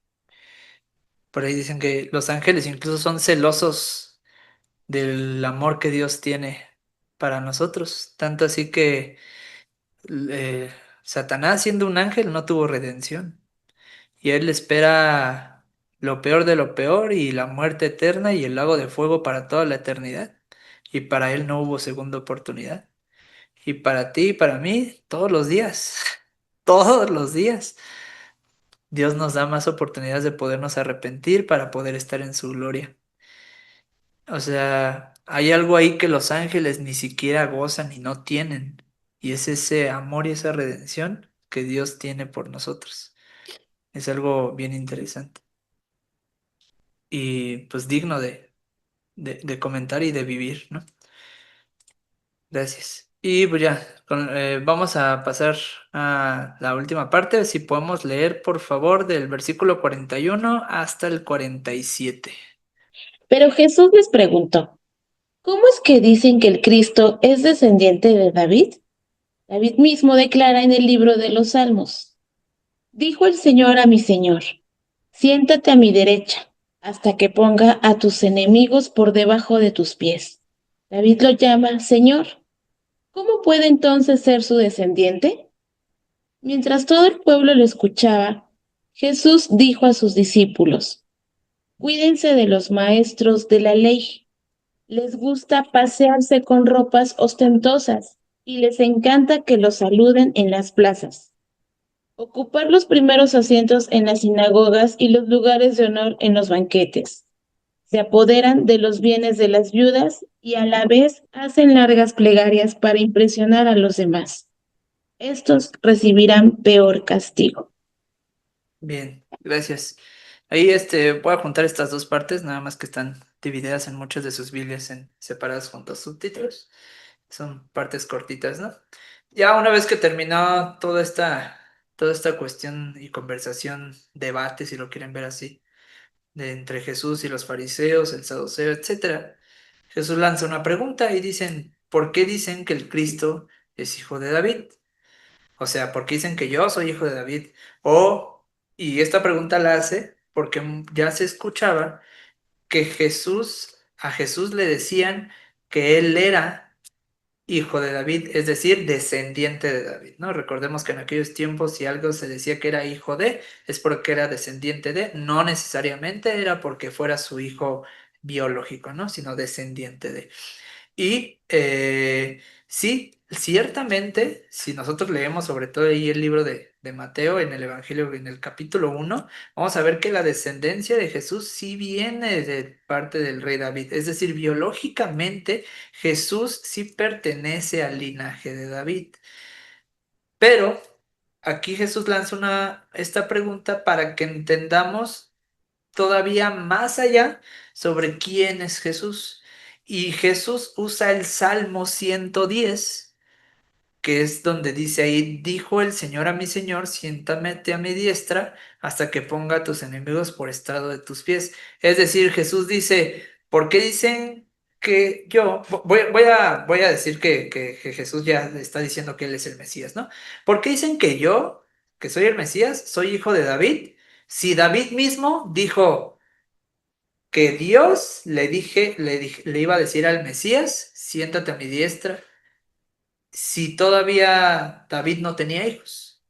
por ahí dicen que los ángeles incluso son celosos del amor que Dios tiene para nosotros. Tanto así que eh, Satanás, siendo un ángel, no tuvo redención. Y él espera lo peor de lo peor y la muerte eterna y el lago de fuego para toda la eternidad. Y para él no hubo segunda oportunidad. Y para ti y para mí, todos los días, todos los días, Dios nos da más oportunidades de podernos arrepentir para poder estar en su gloria. O sea, hay algo ahí que los ángeles ni siquiera gozan y no tienen. Y es ese amor y esa redención que Dios tiene por nosotros. Es algo bien interesante y pues digno de comentar y de vivir, ¿no? Gracias. Y pues ya, vamos a pasar a la última parte. Si podemos leer, por favor, del versículo 41 hasta el 47. Pero Jesús les preguntó, ¿cómo es que dicen que el Cristo es descendiente de David? David mismo declara en el libro de los Salmos, dijo el Señor a mi Señor, siéntate a mi derecha, hasta que ponga a tus enemigos por debajo de tus pies. David lo llama Señor. ¿Cómo puede entonces ser su descendiente? Mientras todo el pueblo lo escuchaba, Jesús dijo a sus discípulos, cuídense de los maestros de la ley. Les gusta pasearse con ropas ostentosas y les encanta que los saluden en las plazas. Ocupar los primeros asientos en las sinagogas y los lugares de honor en los banquetes. Se apoderan de los bienes de las viudas y a la vez hacen largas plegarias para impresionar a los demás. Estos recibirán peor castigo. Bien, gracias. Ahí voy a juntar estas dos partes, nada más que están divididas en muchas de sus Biblias separadas junto a subtítulos. Son partes cortitas, ¿no? Ya una vez que terminó toda esta cuestión y conversación, debate, si lo quieren ver así, de entre Jesús y los fariseos, el saduceo, etcétera, Jesús lanza una pregunta y dicen, ¿por qué dicen que el Cristo es hijo de David? O sea, ¿por qué dicen que yo soy hijo de David? Y esta pregunta la hace porque ya se escuchaba que a Jesús le decían que él era hijo de David, es decir, descendiente de David, ¿no? Recordemos que en aquellos tiempos si algo se decía que era hijo de, es porque era descendiente de, no necesariamente era porque fuera su hijo biológico, ¿no? Sino descendiente de. Y sí, ciertamente, si nosotros leemos sobre todo ahí el libro de Mateo en el Evangelio, en el capítulo 1, vamos a ver que la descendencia de Jesús sí viene de parte del rey David. Es decir, biológicamente Jesús sí pertenece al linaje de David. Pero aquí Jesús lanza esta pregunta para que entendamos todavía más allá sobre quién es Jesús. Y Jesús usa el Salmo 110, que es donde dice ahí, dijo el Señor a mi Señor, siéntate a mi diestra hasta que ponga a tus enemigos por estrado de tus pies. Es decir, Jesús dice, ¿por qué dicen que yo, voy a decir que Jesús ya está diciendo que Él es el Mesías, ¿no? ¿Por qué dicen que yo, que soy el Mesías, soy hijo de David? Si David mismo dijo que Dios le iba a decir al Mesías, siéntate a mi diestra, si todavía David no tenía hijos.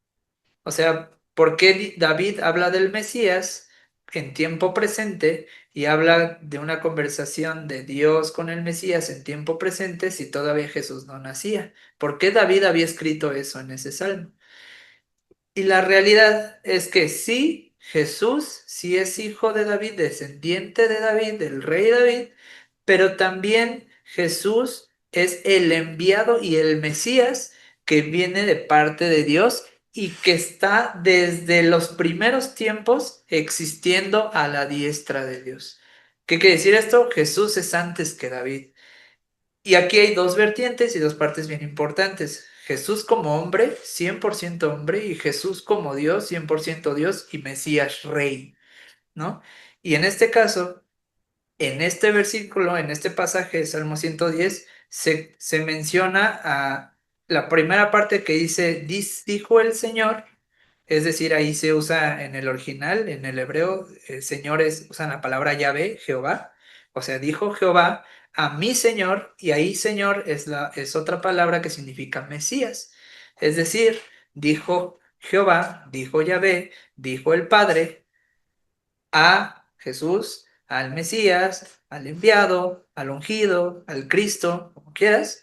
O sea, ¿por qué David habla del Mesías en tiempo presente y habla de una conversación de Dios con el Mesías en tiempo presente si todavía Jesús no nacía? ¿Por qué David había escrito eso en ese salmo? Y la realidad es que sí, Jesús sí es hijo de David, descendiente de David, del rey David, pero también Jesús es el enviado y el Mesías que viene de parte de Dios y que está desde los primeros tiempos existiendo a la diestra de Dios. ¿Qué quiere decir esto? Jesús es antes que David. Y aquí hay dos vertientes y dos partes bien importantes. Jesús como hombre, 100% hombre, y Jesús como Dios, 100% Dios y Mesías rey, ¿no? Y en este caso, en este versículo, en este pasaje de Salmo 110, se menciona a la primera parte que dice, dijo el Señor, es decir, ahí se usa en el original, en el hebreo, señores usan la palabra Yahvé, Jehová, o sea, dijo Jehová a mi Señor, y ahí Señor es otra palabra que significa Mesías, es decir, dijo Jehová, dijo Yahvé, dijo el Padre a Jesús, al Mesías, al enviado, al ungido, al Cristo, como quieras,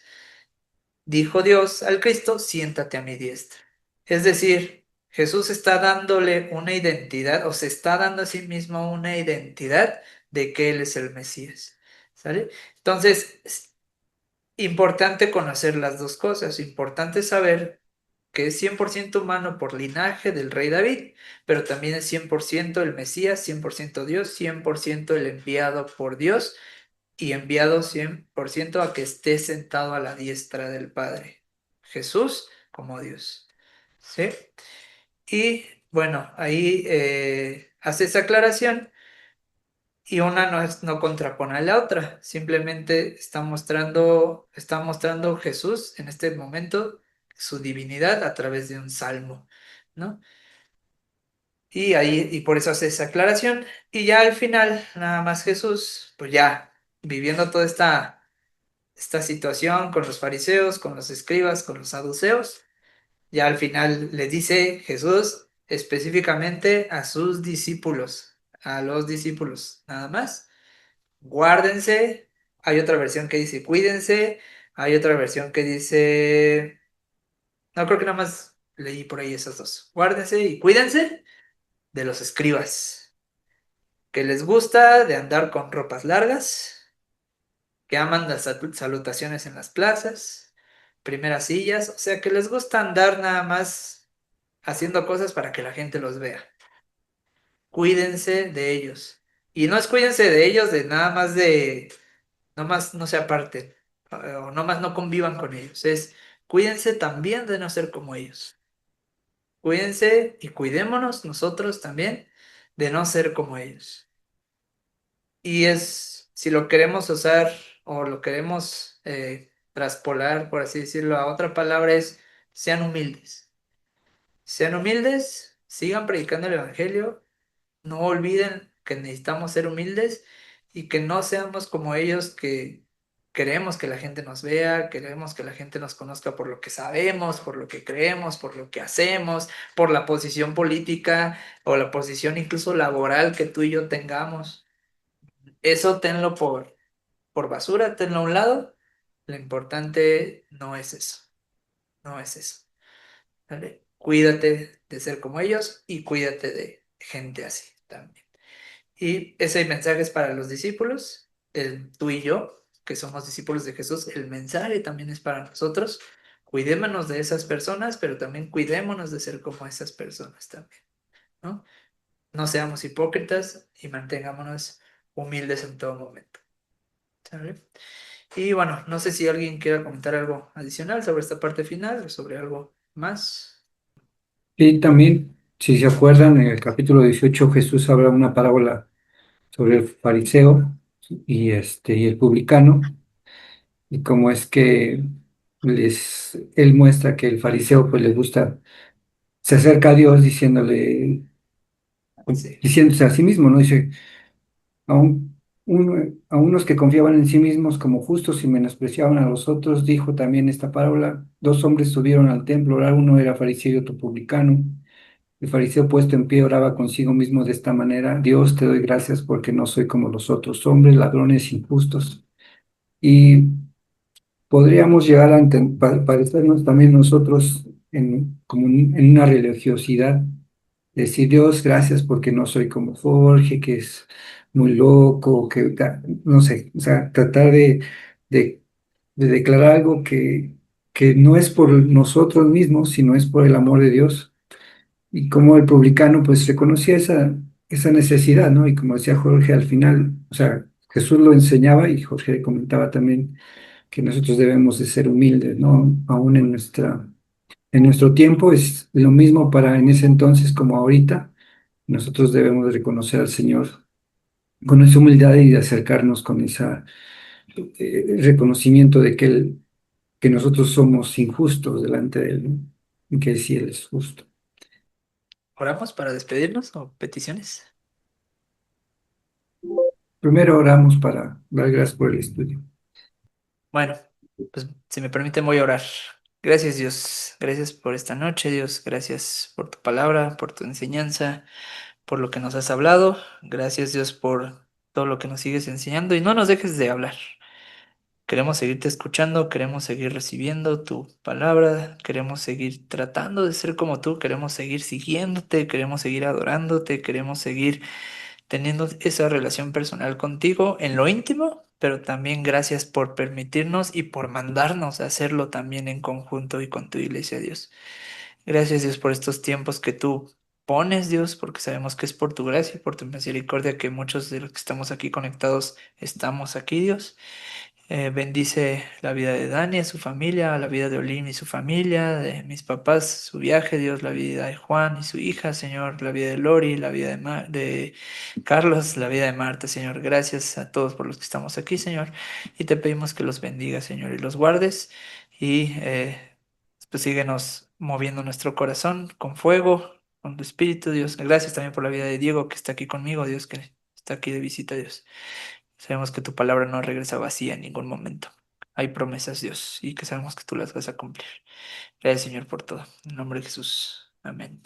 dijo Dios al Cristo, siéntate a mi diestra. Es decir, Jesús está dándole una identidad, o se está dando a sí mismo una identidad de que Él es el Mesías. ¿Sale? Entonces, es importante conocer las dos cosas, importante saber que es 100% humano por linaje del rey David, pero también es 100% el Mesías, 100% Dios, 100% el enviado por Dios y enviado 100% a que esté sentado a la diestra del Padre. Jesús como Dios. ¿Sí? Y bueno, ahí hace esa aclaración y una no contrapone a la otra, simplemente está mostrando Jesús en este momento su divinidad a través de un salmo, ¿no? Y ahí, y por eso hace esa aclaración. Y ya al final, nada más Jesús, pues ya viviendo toda esta situación con los fariseos, con los escribas, con los saduceos, ya al final le dice Jesús específicamente a sus discípulos, a los discípulos, nada más. Guárdense. Hay otra versión que dice cuídense. Hay otra versión que dice... No, creo que nada más leí por ahí esas dos. Guárdense y cuídense de los escribas, que les gusta de andar con ropas largas, que aman las salutaciones en las plazas, primeras sillas, o sea, que les gusta andar nada más haciendo cosas para que la gente los vea. Cuídense de ellos. Y no es cuídense de ellos de nada más de, no más no se aparten, o no más no convivan con ellos. Es cuídense también de no ser como ellos. Cuídense y cuidémonos nosotros también de no ser como ellos. Y es, si lo queremos usar o lo queremos traspolar, por así decirlo, a otra palabra es sean humildes. Sean humildes, sigan predicando el Evangelio, no olviden que necesitamos ser humildes y que no seamos como ellos que queremos que la gente nos vea, queremos que la gente nos conozca por lo que sabemos, por lo que creemos, por lo que hacemos, por la posición política o la posición incluso laboral que tú y yo tengamos. Eso tenlo por basura, tenlo a un lado. Lo importante no es eso, no es eso. ¿Vale? Cuídate de ser como ellos y cuídate de gente así también. Y ese mensaje es para los discípulos, tú y yo, que somos discípulos de Jesús, el mensaje también es para nosotros. Cuidémonos de esas personas, pero también cuidémonos de ser como esas personas también, ¿no? No seamos hipócritas y mantengámonos humildes en todo momento. ¿Sale? Y bueno, no sé si alguien quiera comentar algo adicional sobre esta parte final o sobre algo más. Y también, si se acuerdan, en el capítulo 18 Jesús habla una parábola sobre el fariseo y el publicano, y cómo es que él muestra que el fariseo pues le gusta, se acerca a Dios Sí. diciéndose a sí mismo, ¿no? Dice, aún a unos que confiaban en sí mismos como justos y menospreciaban a los otros, dijo también esta parábola: dos hombres subieron al templo a orar, uno era fariseo y otro publicano. El fariseo puesto en pie oraba consigo mismo de esta manera: Dios, te doy gracias porque no soy como los otros hombres, ladrones, injustos. Y podríamos llegar a parecernos también nosotros en una religiosidad, decir: Dios, gracias porque no soy como Jorge, que es muy loco, no sé, o sea, tratar de, de declarar algo que no es por nosotros mismos, sino es por el amor de Dios. Y como el publicano pues reconocía esa necesidad, ¿no? Y como decía Jorge al final, o sea, Jesús lo enseñaba y Jorge comentaba también que nosotros debemos de ser humildes, ¿no? Aún en nuestro tiempo es lo mismo para en ese entonces como ahorita. Nosotros debemos de reconocer al Señor con esa humildad y de acercarnos con ese reconocimiento de que nosotros somos injustos delante de Él, ¿no? Y que sí Él es justo. ¿Oramos para despedirnos o peticiones? Primero oramos para dar gracias por el estudio. Bueno, pues si me permiten voy a orar. Gracias Dios, gracias por esta noche Dios, gracias por tu palabra, por tu enseñanza, por lo que nos has hablado. Gracias Dios por todo lo que nos sigues enseñando y no nos dejes de hablar. Queremos seguirte escuchando, queremos seguir recibiendo tu palabra, queremos seguir tratando de ser como tú, queremos seguir siguiéndote, queremos seguir adorándote, queremos seguir teniendo esa relación personal contigo en lo íntimo, pero también gracias por permitirnos y por mandarnos a hacerlo también en conjunto y con tu iglesia, Dios. Gracias, Dios, por estos tiempos que tú pones, Dios, porque sabemos que es por tu gracia y por tu misericordia que muchos de los que estamos aquí conectados estamos aquí, Dios. Bendice la vida de Dani, a su familia, la vida de Olim y su familia, de mis papás, su viaje, Dios, la vida de Juan y su hija, Señor, la vida de Lori, la vida de Carlos, la vida de Marta, Señor. Gracias a todos por los que estamos aquí, Señor, y te pedimos que los bendigas, Señor, y los guardes, y pues síguenos moviendo nuestro corazón con fuego, con tu espíritu, Dios. Gracias también por la vida de Diego, que está aquí conmigo, Dios, que está aquí de visita, Dios. Sabemos que tu palabra no regresa vacía en ningún momento. Hay promesas, Dios, y que sabemos que tú las vas a cumplir. Gracias, Señor, por todo. En nombre de Jesús. Amén.